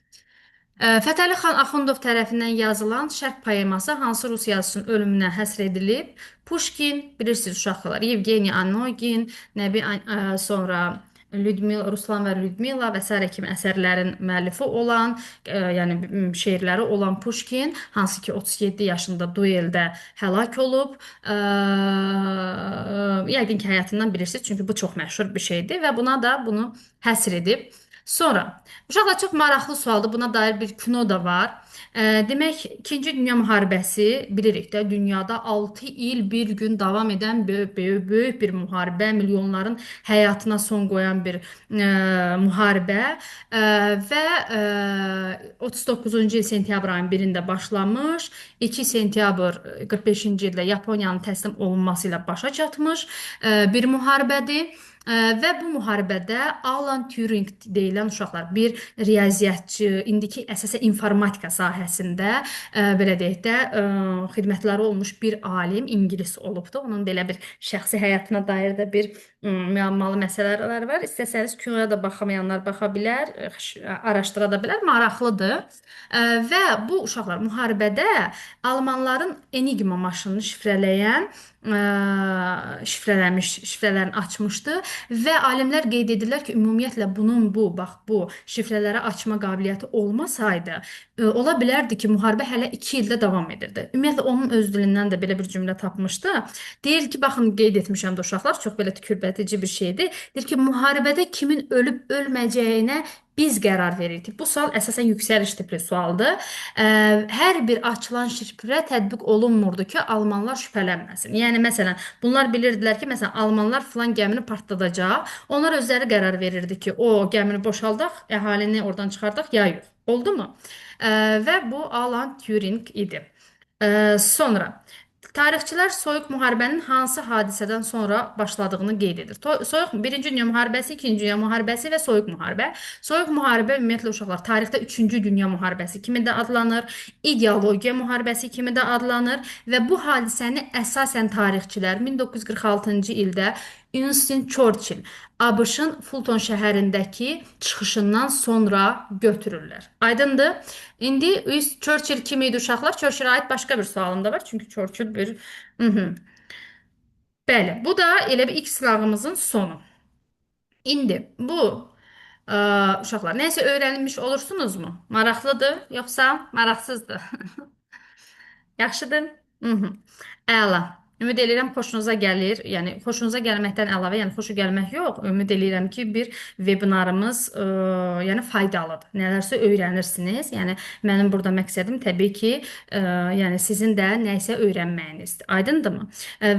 Fətəli xan Axundov tərəfindən yazılan Şərq poeması hansı rus yazıçısının ölümünə həsr edilib? Puşkin, bilirsiniz uşaqlar, Yevgeniy Onegin, sonra Ruslan və Lyudmila və s. kimi əsərlərin müəllifi olan, yəni şeirləri olan Puşkin, hansı ki 37 yaşında dueldə həlak olub. Yəqin ki, həyatından bilirsiniz, çünki bu çox məşhur bir şeydir və buna da bunu həsr edib. Sonra, uşaqlar çox maraqlı sualdır, buna dair bir kino da var. Demək, 2-ci Dünya müharibəsi bilirik də, dünyada 6 il bir gün davam edən böyük bir müharibə, milyonların həyatına son qoyan bir müharibə və 39-cu il sentyabr ayının 1-də başlamış, 2 sentyabr 45-ci ildə Yaponiyanın təslim olunması ilə başa çatmış bir müharibədir. Və bu müharibədə Alan Turing deyilən uşaqlar bir riyaziyyatçı, indiki əsasən informatika sahəsində belə deyək də xidmətləri olmuş bir alim ingilis olubdu. Onun belə bir şəxsi həyatına dair də bir müəmmalı məsələlər var. İstəsəniz kinoya da baxamayanlar baxa bilər, araşdıra da bilər. Maraqlıdır. Və bu uşaqlar müharibədə almanların Enigma maşınını şifrələyən şifrələrini açmışdı və alimlər qeyd edirlər ki, ümumiyyətlə bu şifrələri açma qabiliyyəti olmasaydı, ola bilərdi ki, müharibə hələ 2 ildə davam edirdi. Ümumiyyətlə onun öz dilindən də belə bir cümlə tapmışdı. Deyir ki, baxın qeyd etmişəm də uşaqlar, çox belə tükürbətici bir şeydir. Deyir ki, müharibədə kimin ölüb ölməyəcəyinə biz qərar verirdik. Bu sual əsasən yüksəliş tipli sualdır. Hər bir açılan şifrə tətbiq olunmurdu ki, almanlar şübhələnməsin. Yəni məsələn, bunlar bilirdilər ki, məsələn, almanlar filan gəmini partladacaq. Onlar özləri qərar verirdi ki, o gəmini boşaldaq, əhalini oradan çıxardaq ya yox. Oldumu? Və bu Alan Turing idi. Sonra tarixçilər soyuq müharibənin hansı hadisədən sonra başladığını qeyd edir. Soyuq Birinci Dünya müharibəsi, İkinci Dünya müharibəsi və soyuq müharibə. Soyuq müharibə ümumiyyətlə uşaqlar tarixdə Üçüncü Dünya müharibəsi kimi də adlanır, ideologiya müharibəsi kimi də adlanır və bu hadisəni əsasən tarixçilər 1946-cı ildə Winston Churchill ABŞ-ın Fulton şəhərindəki çıxışından sonra götürürlər. Aydındır? İndi Churchill kim idi uşaqlar? Churchill-ə aid başqa bir sualım da var. Çünki Churchill bir... Mhm. Bəli, bu da elə bir ilk sınağımızın sonu. İndi bu uşaqlar nəysə öyrənmiş olursunuzmu? Maraqlıdır, yoxsa maraqsızdır? Yaxşıdır? Mhm. Əla. Ümid edirəm xoşunuza gəlir. Yəni xoşunuza gəlməkdən əlavə, yəni xoşu gəlmək yox. Ümid edirəm ki, bir vebinarımız, yəni faydalıdır. Nələrsə öyrənirsiniz. Yəni mənim burada məqsədim təbii ki, yəni sizin də nəyisə öyrənməyinizdir. Aydındırmı?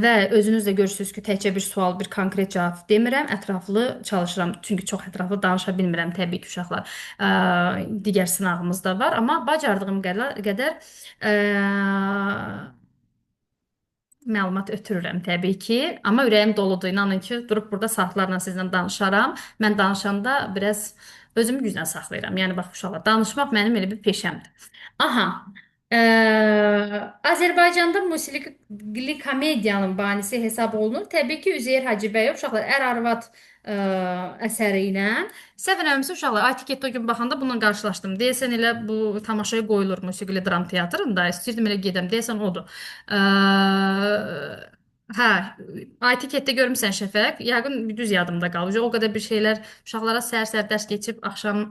Və özünüz də görürsünüz ki, təkcə bir sual, bir konkret cavab demirəm, ətraflı çalışıram. Çünki çox ətraflı danışa bilmirəm təbii ki, uşaqlar. Digər sınağımız da var, amma bacardığım qədər məlumat ötürürəm təbii ki, amma ürəyim doludur. İnanın ki, durub burada saatlarla sizlə danışaram. Mən danışanda biraz özümü güclə saxlayıram. Yəni bax uşaqlar, danışmaq mənim elə bir peşəmdir. Aha. Azərbaycanda musiqili komediyanın banisi hesab olunur. Təbii ki, Üzeyir Hacıbəyov uşaqlar ər-arvad əsəri ilə. Səhv eləmirəmsə uşaqlar, Aytiketdə o gün baxanda bununla qarşılaşdım. Deyəsən elə bu tamaşaya qoyulur musiqili dram teatrında. İstirdim elə gedəm. Deyəsən odur. Ə, hə, Aytiketdə görmüsən Şəfəq? Yəqin düz yadımda qalıb. O qədər bir şeylər uşaqlara səhər-səhər dərs keçib axşam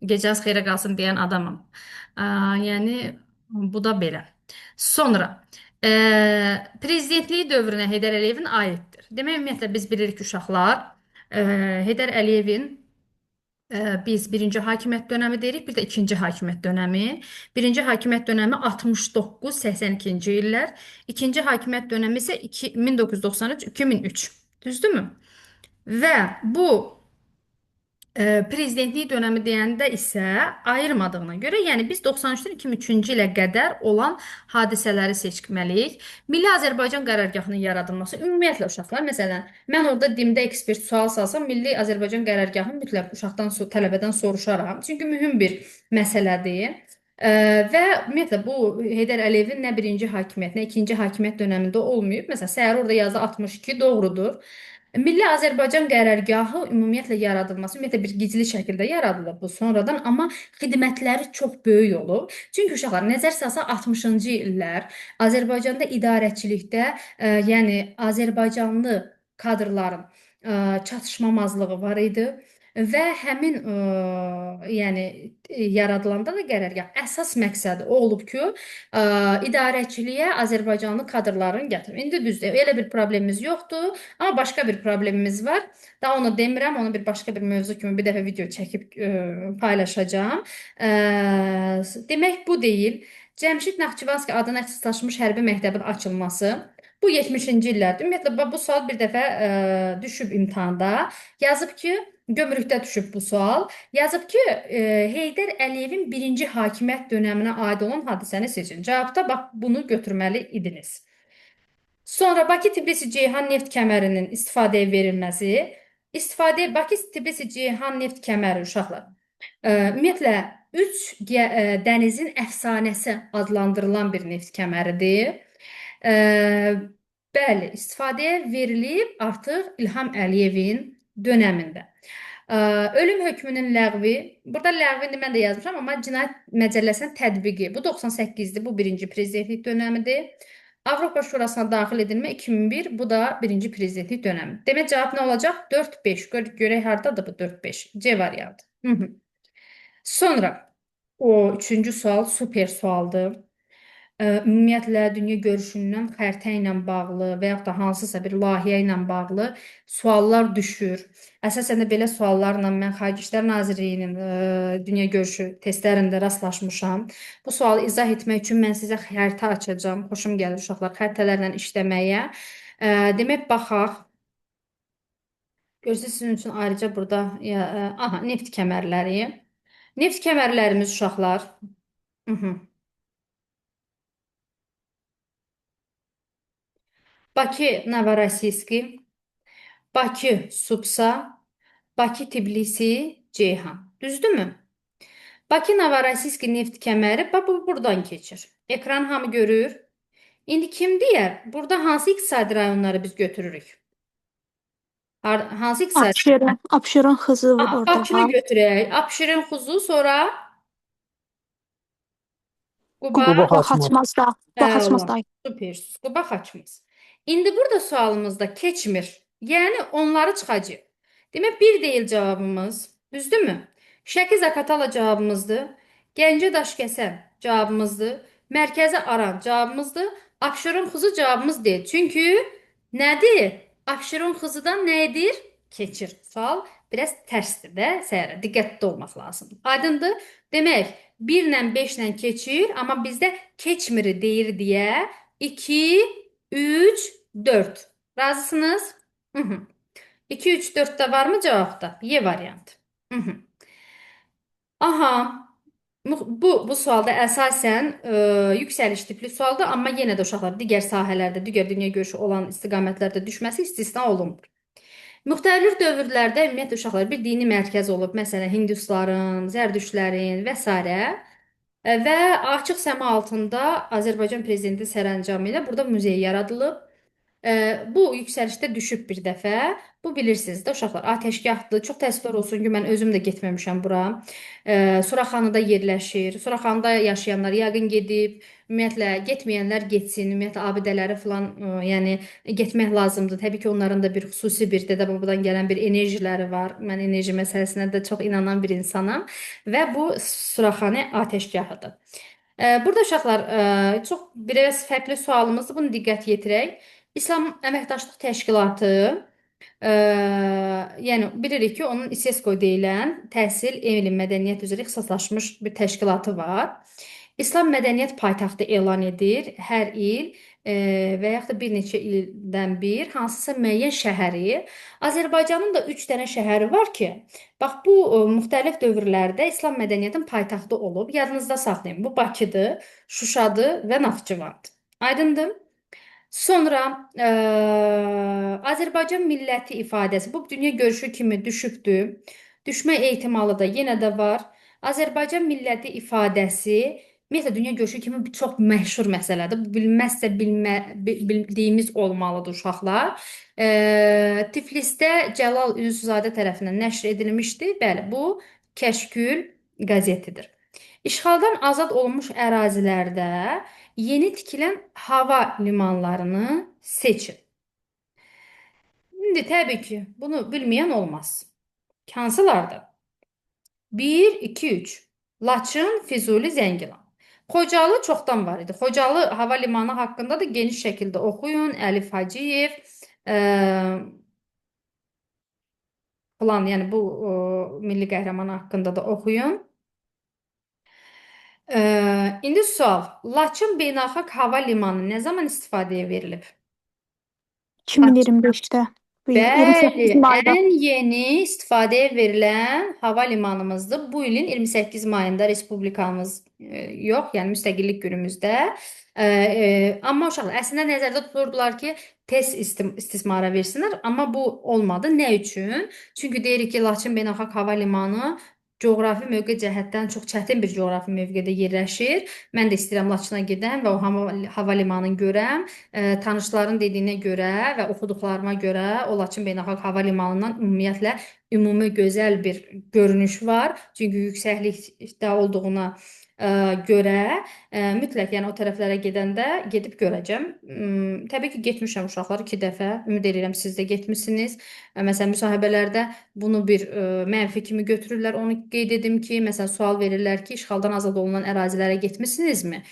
gecəniz xeyrə qalsın deyən adamım. Yəni bu da belə. Sonra prezidentliyi dövrünə Heydər Əliyevin aiddir. Demək ümumiyyətlə biz bilirik ki, uşaqlar Heydər Əliyevin biz birinci hakimiyyət dönəmi deyirik, bir də ikinci hakimiyyət dönəmi. Birinci hakimiyyət dönəmi 69-82-ci illər, ikinci hakimiyyət dönəmi isə 1993-2003. Düzdürmü? Və bu prezidentlik dönəmi deyəndə isə ayırmadığına görə, yəni biz 93-dən 2003-cü ilə qədər olan hadisələri seçməliyik. Milli Azərbaycan qərargahının yaradılması, ümumiyyətlə uşaqlar, məsələn, mən orada dimdə ekspert sual salsam, Milli Azərbaycan qərargahını mütləq uşaqdan, tələbədən soruşaram. Çünki mühüm bir məsələdir. Və ümumiyyətlə bu Heydər Əliyevin nə birinci hakimiyyət, nə ikinci hakimiyyət dönəmində olmayıb. Məsələn, səhər orada yazı 62 doğrudur. Milli Azərbaycan qərargahı ümumiyyətlə yaradılması, ümumiyyətlə bir gizli şəkildə yaradılıb bu sonradan, amma xidmətləri çox böyük olub. Çünki uşaqlar nəzər salsa 60-cı illər Azərbaycanda idarəçilikdə, yəni Azərbaycanlı kadrların çatışmamazlığı var idi. Və həmin yəni yaradılanda da qərargah əsas məqsədi o olub ki, idarəçiliyə Azərbaycanlı kadrların gətirir. İndi düzdür, elə bir problemimiz yoxdur, amma başqa bir problemimiz var. Daha onu demirəm, onu bir başqa bir mövzu kimi bir dəfə video çəkib paylaşacağam. Demək bu deyil. Cəmşid Naxçıvanski adına ixtisaslaşmış hərbi məktəbin açılması. Bu 70-ci illərdir. Ümumiyyətlə bu sual bir dəfə düşüb imtahanda. Yazıb ki, gömrükdə düşüb bu sual. Yazıb ki, Heydər Əliyevin birinci hakimiyyət dönəminə aid olan hadisəni seçin. Cavabda bax bunu götürməli idiniz. Sonra Bakı-Tbilisi-Ceyhan neft kəmərinin istifadəyə verilməsi. Bakı-Tbilisi-Ceyhan neft kəməri uşaqlar. Ümumiyyətlə dənizin əfsanəsi adlandırılan bir neft kəməridir. E, bəli, istifadəyə verilib artıq İlham Əliyevin dönəmində. Ölüm hökmünün ləğvi, burada ləğvini mən də yazmışam, amma Cinayət Məcəlləsinin tətbiqi, bu 98-dir, bu birinci prezidentlik dönəmidir. Avropa Şurasına daxil edilmə 2001, bu da birinci prezidentlik dönəmi. Demək cavab nə olacaq? 4-5. Görək hardadır bu 4-5? C variantı. Hı -hı. Sonra o üçüncü sual super sualdır. Ümumiyyətlə dünya görüşündən xəritə ilə bağlı və yaxud da hansısa bir layihə ilə bağlı suallar düşür. Əsasən də belə suallarla mən Xarici İşlər Nazirliyinin dünya görüşü testlərində rastlaşmışam. Bu sualı izah etmək üçün mən sizə xəritə açacağam. Xoşum gəlir uşaqlar xəritələrlə işləməyə. Demək baxaq. Görürsünüz sizin üçün ayrıca burada aha, neft kəmərləri. Neft kəmərlərimiz uşaqlar. Hı -hı. Bakı Novorosiyski, Bakı Supsa, Bakı Tbilisi, Ceyhan. Düzdürmü? Bakı Novorosiyski neft kəməri bu buradan keçir. Ekran hamı görür. İndi kim deyər? Burada hansı iqtisadi rayonları biz götürürük? Hansı iqtisadi?
Abşeron xızı
Aha,
orada
Bakını
var.
götürək. Abşeron xuzu, sonra Quba.
Quba
Bax
Xaçmaz.
açmazda. Bax
Əla.
açmazda.
Süper. Quba Xaçmaz. İndi burada sualımızda keçmir. Yəni onları çıxacaq. Demək bir deyil cavabımız. Düzdürmü? Şəki Zaqatala cavabımızdır. Gəncə Daşkəsən cavabımızdır. Mərkəzi Aran cavabımızdır. Abşeron xuzu cavabımız deyil. Çünki nədir? Abşeron xuzudan nə edir? Keçir. Sual biraz tərsdir də səhərə. Diqqətli olmaq lazımdır. Aydındır? Demək 1 ilə 5 ilə keçir, amma bizdə keçmiri deyir deyə 2, 3, 4. Razısınız? Hı -hı. 2, 3, 4-də varmı cavabda? Y variantı. Hı -hı. Aha. Bu sualda əsasən yüksəliş tipli sualdır, amma yenə də uşaqlar digər sahələrdə, digər dünya görüşü olan istiqamətlərdə düşməsi istisna olunmur. Müxtəlif dövrlərdə ümumiyyətlə uşaqlar bir dini mərkəz olub, məsələn hindusların, zərdüştlərin və s. Və açıq səma altında Azərbaycan prezidenti sərəncamı ilə burada muzey yaradılıb. Bu yüksəlişdə düşüb bir dəfə. Bu bilirsiniz də uşaqlar atəşgahdır. Çox təəssüflər olsun ki, mən özüm də getməmişəm bura. Suraxanıda yerləşir. Suraxanıda yaşayanlar yəqin gedib. Ümumiyyətlə getməyənlər getsin. Ümumiyyətlə abidələri falan, yəni getmək lazımdır. Təbii ki, onların da bir xüsusi bir dədə-babadan gələn bir enerjiləri var. Mən enerji məsələsinə də çox inanan bir insanam və bu Suraxanı atəşgahıdır. Burada uşaqlar çox biraz fərqli sualımızdır. Bunu diqqət yetirək. İslam Əməkdaşlıq Təşkilatı, yəni bilirik ki, onun İSESCO deyilən təhsil, elm, mədəniyyət üzrə ixtisaslaşmış bir təşkilatı var. İslam Mədəniyyət Paytaxtı elan edir hər il və yaxud da bir neçə ildən bir hansısa müəyyən şəhəri. Azərbaycanın da 3 dənə şəhəri var ki, bax bu müxtəlif dövrlərdə İslam mədəniyyətinin paytaxtı olub. Yadınızda saxlayın. Bu Bakıdır, Şuşadır və Naxçıvandır. Aydındır? Sonra Azərbaycan milləti ifadəsi bu dünya görüşü kimi düşübdür. Düşmə ehtimalı da yenə də var. Azərbaycan milləti ifadəsi ümumiyyətlə dünya görüşü kimi çox məşhur məsələdir. Bu bilməzsə bildiyimiz olmalıdır uşaqlar. Tiflisdə Cəlal Üzüzadə tərəfindən nəşr edilmişdi. Bəli, bu Kəşkül qəzetidir. İşğaldan azad olunmuş ərazilərdə yeni tikilən hava limanlarını seçin. İndi təbii ki, bunu bilməyən olmaz. Hansılardır? 1, 2, 3. Laçın, Füzuli, Zəngilan. Xocalı çoxdan var idi. Xocalı hava limanı haqqında da geniş şəkildə oxuyun. Əlif Hacıyev falan, yəni bu milli qəhrəman haqqında da oxuyun. İndi sual. Laçın Beynəlxalq Hava Limanı nə zaman istifadəyə verilib?
2025-də.
Bəli,
28 mayda.
ən yeni istifadəyə verilən hava limanımızdır. Bu ilin 28 mayında Respublikamız yox, yəni müstəqillik günümüzdə. Amma uşaqlar əslində nəzərdə tuturdular ki, tez istismara versinlər, amma bu olmadı. Nə üçün? Çünki deyirik ki, Laçın Beynəlxalq Hava Limanı coğrafi mövqe cəhətdən çox çətin bir coğrafi mövqedə yerləşir. Mən də istəyirəm Laçına gedəm və o hava limanını görəm. Tanışların dediyinə görə və oxuduqlarıma görə o Laçın Beynəlxalq Hava Limanından ümumiyyətlə ümumi gözəl bir görünüş var. Çünki yüksəklikdə olduğuna görə mütləq yəni o tərəflərə gedəndə gedib görəcəm. Təbii ki, getmişəm uşaqlar 2 dəfə. Ümid edirəm siz də getmisiniz. Məsələn, müsahibələrdə bunu bir mənfi kimi götürürlər. Onu qeyd edim ki, məsələn, sual verirlər ki, işğaldan azad olunan ərazilərə getmisinizmi?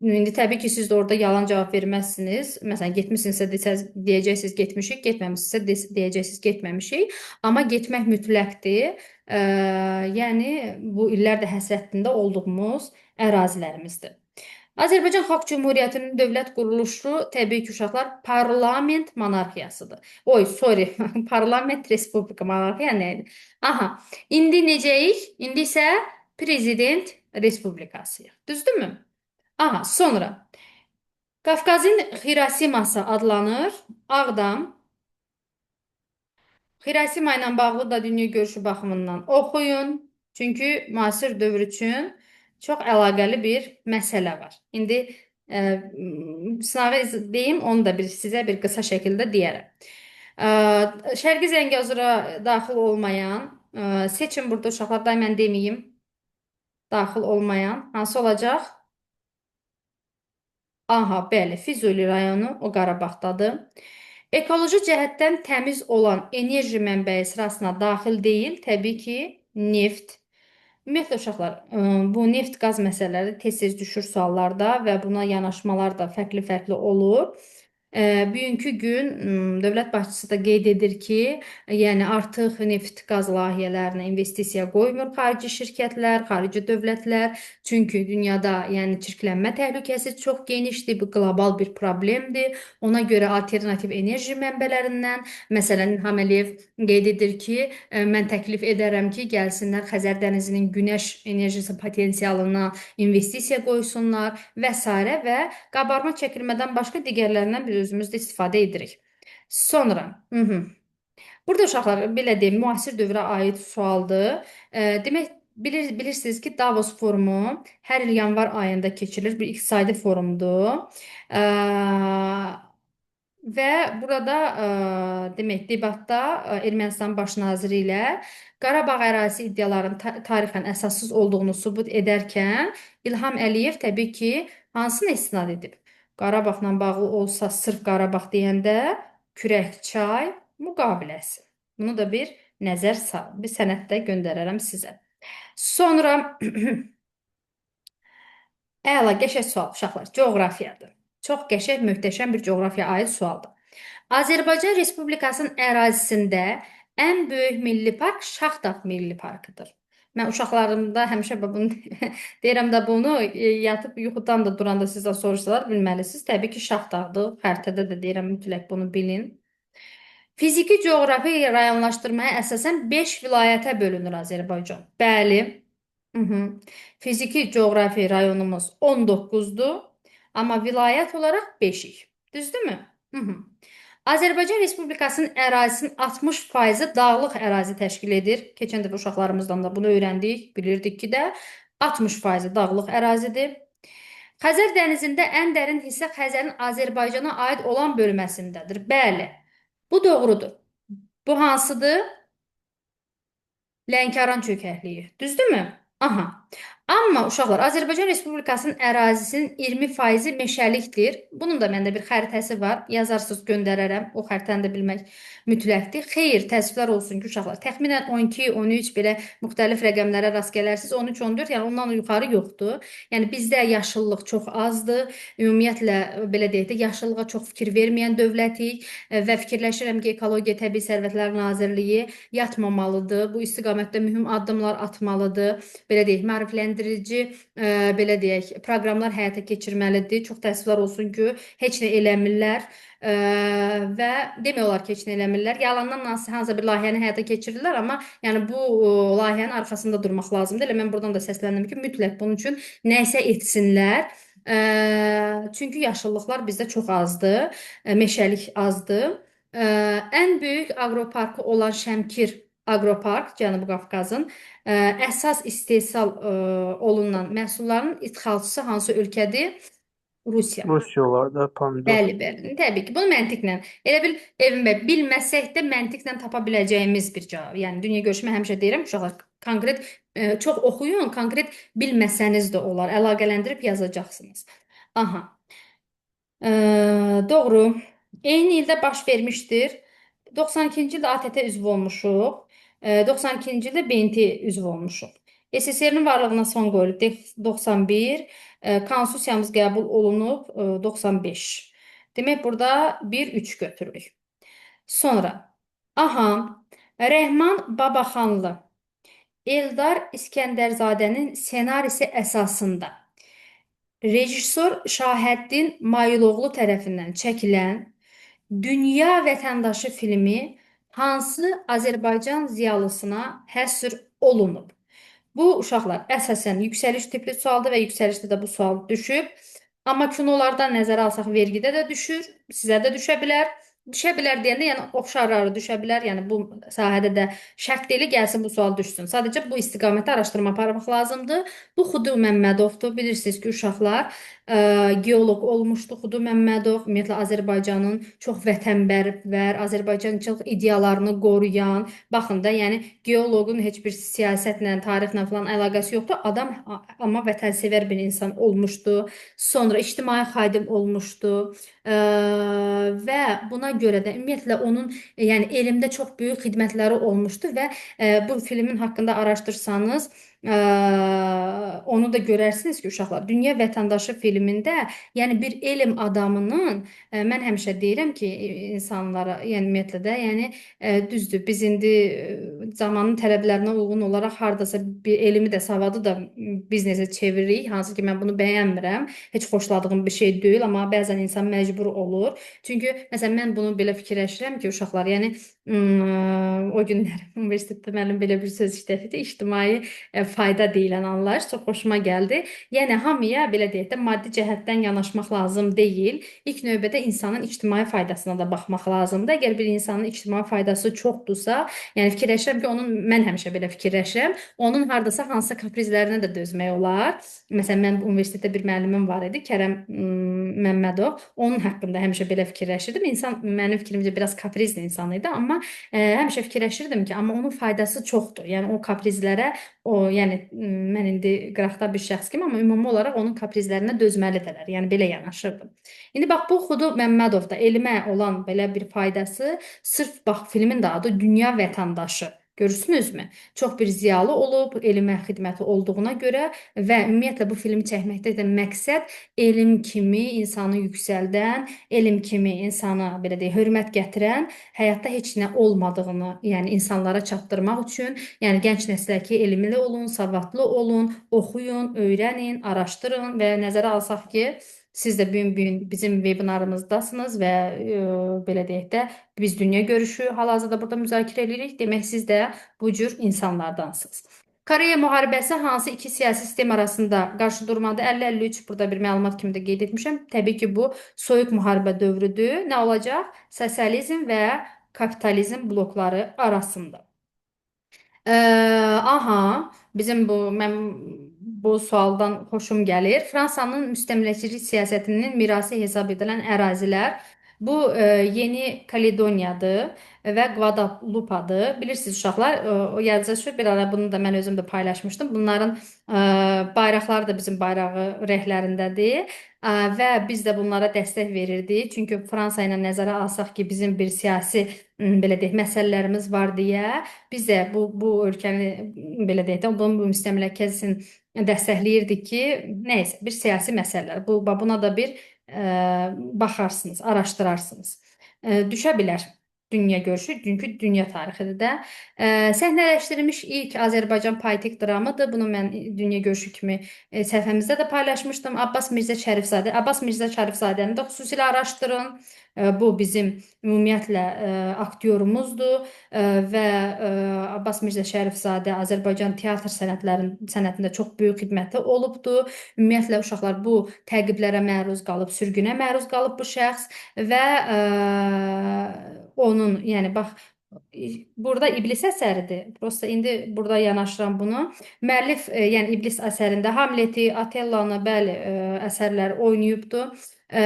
İndi təbii ki, siz də orada yalan cavab verməzsiniz. Məsələn, getmisinizsə deyəcəksiniz getmişik, getməmisinizsə deyəcəksiniz getməmişik. Amma getmək mütləqdir. Yəni bu illərdə həsrətində olduğumuz ərazilərimizdir. Azərbaycan Xalq Cümhuriyyətinin dövlət quruluşu təbii ki, uşaqlar parlament monarxiyasıdır. Oy, sorry, parlament respublika monarxiya nə idi? Aha, indi necəyik? İndi isə prezident respublikasıyıq. Düzdürmü? Aha, sonra Qafqazın Xirosiması adlanır. Ağdam. Xirosima ilə bağlı da dünya görüşü baxımından oxuyun. Çünki müasir dövr üçün çox əlaqəli bir məsələ var. İndi sınağı deyim, onu da sizə bir qısa şəkildə deyərəm. Şərqi Zəngəzura daxil olmayan, seçin burada uşaqlar, da mən deməyim, daxil olmayan hansı olacaq? Aha, bəli, Füzuli rayonu o Qarabağdadır. Ekoloji cəhətdən təmiz olan enerji mənbəyi sırasına daxil deyil, təbii ki, neft. Ümumiyyətlə uşaqlar, bu neft qaz məsələləri tez-tez düşür suallarda və buna yanaşmalar da fərqli-fərqli olur. Bugünkü gün dövlət başçısı da qeyd edir ki, yəni artıq neft qaz layihələrinə investisiya qoymur xarici şirkətlər, xarici dövlətlər. Çünki dünyada yəni çirklənmə təhlükəsi çox genişdir, bu qlobal bir problemdir. Ona görə alternativ enerji mənbələrindən, məsələn, İlham Əliyev qeyd edir ki, mən təklif edərəm ki, gəlsinlər Xəzər dənizinin günəş enerjisi potensialına investisiya qoysunlar və s. və qabarma çəkilmədən başqa digərlərindən biz özümüz də istifadə edirik. Sonra, burada uşaqlar, belə deyim, müasir dövrə aid sualdır. Demək, bilirsiniz ki, Davos forumu hər il yanvar ayında keçirilir, bir iqtisadi forumdur. Və burada demək, debatda Ermənistan baş naziri ilə Qarabağ ərazisi iddialarının tarixən əsassız olduğunu sübut edərkən İlham Əliyev təbii ki, hansını istinad edib? Qarabağla bağlı olsa sırf Qarabağ deyəndə kürək çay müqaviləsi. Bunu da bir nəzər sal, bir sənəddə göndərərəm sizə. Sonra əla, qəşəng sual uşaqlar, coğrafiyadır. Çox qəşəng, möhtəşəm bir coğrafiyaya aid sualdır. Azərbaycan Respublikasının ərazisində ən böyük milli park Şaxdağ Milli Parkıdır. Mən uşaqlarımda həmişə bunu deyirəm də bunu yatıb yuxudan da duranda sizdən soruşsalar bilməlisiniz. Təbii ki, Şaxdağdır. Xəritədə də deyirəm mütləq bunu bilin. Fiziki coğrafi rayonlaşdırmaya əsasən 5 vilayətə bölünür Azərbaycan. Bəli. Fiziki coğrafi rayonumuz 19-dur. Amma vilayət olaraq 5-ik. Düzdürmü? Azərbaycan Respublikasının ərazisinin 60% dağlıq ərazi təşkil edir. Keçən dəfə uşaqlarımızdan da bunu öyrəndik. Bilirdik ki də 60% dağlıq ərazidir. Xəzər dənizində ən dərin hissə Xəzərin Azərbaycana aid olan bölməsindədir. Bəli, bu doğrudur. Bu hansıdır? Lənkəran çökəkliyi. Düzdürmü? Aha. Amma uşaqlar, Azərbaycan Respublikasının ərazisinin 20% meşəlikdir. Bunun da məndə bir xəritəsi var. Yazarsınız, göndərərəm. O xəritəni də bilmək mütləqdir. Xeyr, təəssüflər olsun ki, uşaqlar. Təxminən 12, 13 belə müxtəlif rəqəmlərə rast gələrsiniz. 13, 14, yəni ondan yuxarı yoxdur. Yəni bizdə yaşıllıq çox azdır. Ümumiyyətlə, belə deyək də, yaşıllığa çox fikir verməyən dövlətik və fikirləşirəm ki, Ekologiya Təbii Sərvətlər Nazirliyi yatmamalıdır. Bu istiqamətdə mühüm addımlar atmalıdır. Belə deyək, maarifləndirici, belə deyək, proqramlar həyata keçirməlidir. Çox təəssüflər olsun ki, heç nə eləmirlər və demək olar ki, heç nə eləmirlər. Yalandan hansısa bir layihəni həyata keçirirlər, amma yəni bu layihənin arxasında durmaq lazımdır. Elə mən buradan da səsləndim ki, mütləq bunun üçün nəsə etsinlər. Çünki yaşıllıqlar bizdə çox azdır, meşəlik azdır. Ən böyük aqroparkı olan Şəmkir Aqropark Cənubi Qafqazın əsas istehsal olunan məhsulların ixracçısı hansı ölkədir? Rusiya.
Rusiya olardı, pomidor.
Bəli, bəli. Təbii ki, bunu məntiqlə. Elə bil evin bəy, bilməsək də məntiqlə tapa biləcəyimiz bir cavab. Yəni dünya görüşümə həmişə deyirəm, uşaqlar konkret çox oxuyun, konkret bilməsəniz də olar, əlaqələndirib yazacaqsınız. Aha. Doğru. Eyni ildə baş vermişdir. 92-ci ildə ATƏT üzv olmuşuq. 92-ci ildə BNT üzv olmuşuq. SSR-nin varlığına son qoyulub 91, konstitusiyamız qəbul olunub 95. Demək burada 1-3 götürürük. Sonra aha, Rəhman Babaxanlı, Eldar İskəndərzadənin ssenarisi əsasında rejissor Şahəddin Mayıloğlu tərəfindən çəkilən Dünya Vətəndaşı filmi hansı Azərbaycan ziyalısına həsr olunub? Bu uşaqlar əsasən yüksəliş tipli sualdır və yüksəlişdə də bu sual düşüb. Amma kinolardan nəzərə alsaq vergidə də düşür, sizə də düşə bilər. Düşə bilər deyəndə, yəni oxşarları düşə bilər. Yəni bu sahədə də şərt deyil, gəlsin bu sual düşsün. Sadəcə bu istiqamətdə araşdırma aparmaq lazımdır. Bu Xudu Məmmədovdur. Bilirsiniz ki, uşaqlar geoloq olmuşdu Xudu Məmmədov. Ümumiyyətlə Azərbaycanın çox vətənpərvər, Azərbaycançılıq ideyalarını qoruyan, baxın da, yəni geoloqun heç bir siyasətlə, tarixlə falan əlaqəsi yoxdur. Adam amma vətənsevər bir insan olmuşdu. Sonra ictimai xadim olmuşdu. Və buna görə də ümumiyyətlə onun yəni elmdə çox böyük xidmətləri olmuşdu və bu filmin haqqında araşdırsanız onu da görərsiniz ki, uşaqlar, Dünya Vətəndaşı filmində, yəni bir elm adamının mən həmişə deyirəm ki, insanlara, yəni ümumiyyətlə də, yəni düzdür, biz indi zamanın tələblərinə uyğun olaraq hardasa bir elmi də, savadı da biznesə çeviririk, hansı ki mən bunu bəyənmirəm, heç xoşladığım bir şey deyil, amma bəzən insan məcbur olur. Çünki məsələn mən bunu belə fikirləşirəm ki, uşaqlar, yəni o günlər universitetdə müəllim belə bir söz işlədirdi, ictimai fayda deyilən anlayış çox xoşuma gəldi. Yəni hamıya belə deyək də maddi cəhətdən yanaşmaq lazım deyil. İlk növbədə insanın ictimai faydasına da baxmaq lazımdır. Əgər bir insanın ictimai faydası çoxdursa, yəni fikirləşirəm ki, mən həmişə belə fikirləşirəm, onun hardasa hansısa kaprizlərinə də dözmək olar. Məsələn, mən universitetdə bir müəllimim var idi, Kərəm Məmmədov. Onun haqqında həmişə belə fikirləşirdim. İnsan mənim fikrimcə biraz kaprizli insan idi, amma həmişə fikirləşirdim ki, amma onun faydası çoxdur. Yəni o kaprizlərə, yəni mən indi qıraqda bir şəxs kimi, amma ümumi olaraq onun kaprizlərinə dözməlidirlər. Yəni belə yanaşırdım. İndi bax bu Xudu Məmmədovda elmə olan belə bir faydası, sırf bax filmin də adı Dünya Vətəndaşı. Görürsünüzmü? Çox bir ziyalı olub, elmə xidməti olduğuna görə və ümumiyyətlə bu filmi çəkməkdə də məqsəd elm kimi insanı yüksəldən, elm kimi insana belə deyək, hörmət gətirən, həyatda heç nə olmadığını, yəni insanlara çatdırmaq üçün, yəni gənc nəslə ki, elmli olun, savadlı olun, oxuyun, öyrənin, araşdırın və nəzərə alsaq ki, siz də bu gün bizim vebinarımızdasınız və belə deyək də biz dünya görüşü hal-hazırda burada müzakirə edirik. Demək siz də bu cür insanlardansınız. Koreya müharibəsi hansı iki siyasi sistem arasında qarşıdurmadır? 50-53 burada bir məlumat kimi də qeyd etmişəm. Təbii ki, bu soyuq müharibə dövrüdür. Nə olacaq? Sosializm və kapitalizm blokları arasında. Aha, bizim mən bu sualdan xoşum gəlir. Fransanın müstəmləkəçilik siyasətinin mirası hesab edilən ərazilər bu Yeni Kaledoniyadır və Guadalupadır. Bilirsiniz uşaqlar, o yazışı bir ara bunu da mən özüm də paylaşmışdım. Bunların bayraqları da bizim bayrağı rəhlərindədir və biz də bunlara dəstək verirdik. Çünki Fransa ilə nəzərə alsaq ki, bizim bir siyasi belə deyək, məsələlərimiz var deyə biz də bu ölkəni belə deyək də bu müstəmləkəsini dəstəkləyirdik ki, nəysə bir siyasi məsələlər. Buna da bir baxarsınız, araşdırarsınız. Düşə bilər dünya görüşü, çünki dünya tarixidir də. Səhnələşdirilmiş ilk Azərbaycan poetik dramıdır. Bunu mən dünya görüşü kimi səhifəmizdə də paylaşmışdım. Abbas Mirzə Şərifzadə. Abbas Mirzə Şərifzadəni də xüsusilə araşdırın. Bu bizim ümumiyyətlə aktyorumuzdur və Abbas Mirzə Şərifzadə Azərbaycan teatr sənətində çox böyük xidməti olubdur. Ümumiyyətlə uşaqlar bu təqiblərə məruz qalıb, sürgünə məruz qalıb bu şəxs və onun, yəni bax Burada İblis əsəridir. Prosta indi burada yanaşıram bunu. Müəllif, yəni İblis əsərində Hamleti, Otellanı, bəli, əsərlər oynayıbdı. E,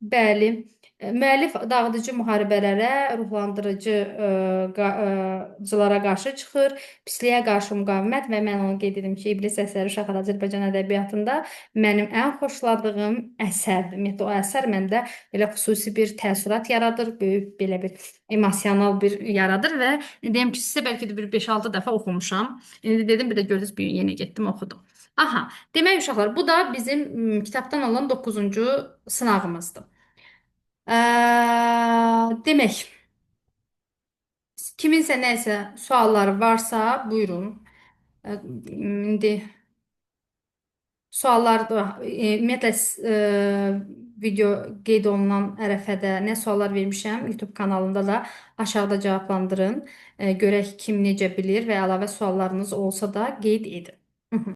Bəli. Müəllif dağıdıcı müharibələrə, ruhlandırıcılara qarşı çıxır, pisliyə qarşı müqavimət və mən onu qeyd edim ki, İblis əsəri uşaq Azərbaycan ədəbiyyatında mənim ən xoşladığım əsərdir. Ümumiyyətlə o əsər məndə belə xüsusi bir təəssürat yaradır, böyük belə bir emosional bir yaradır və deyim ki, sizə bəlkə də bir 5-6 dəfə oxumuşam. İndi dedim bir də gördünüz bir gün yenə getdim oxudum. Aha, demək uşaqlar, bu da bizim kitabdan olan 9-cu sınağımızdır. Demək, kiminsə nəsə sualları varsa, buyurun. İndi suallar da ümumiyyətlə video qeyd olunan ərəfədə nə suallar vermişəm YouTube kanalında da aşağıda cavablandırın. Görək kim necə bilir və əlavə suallarınız olsa da qeyd edin.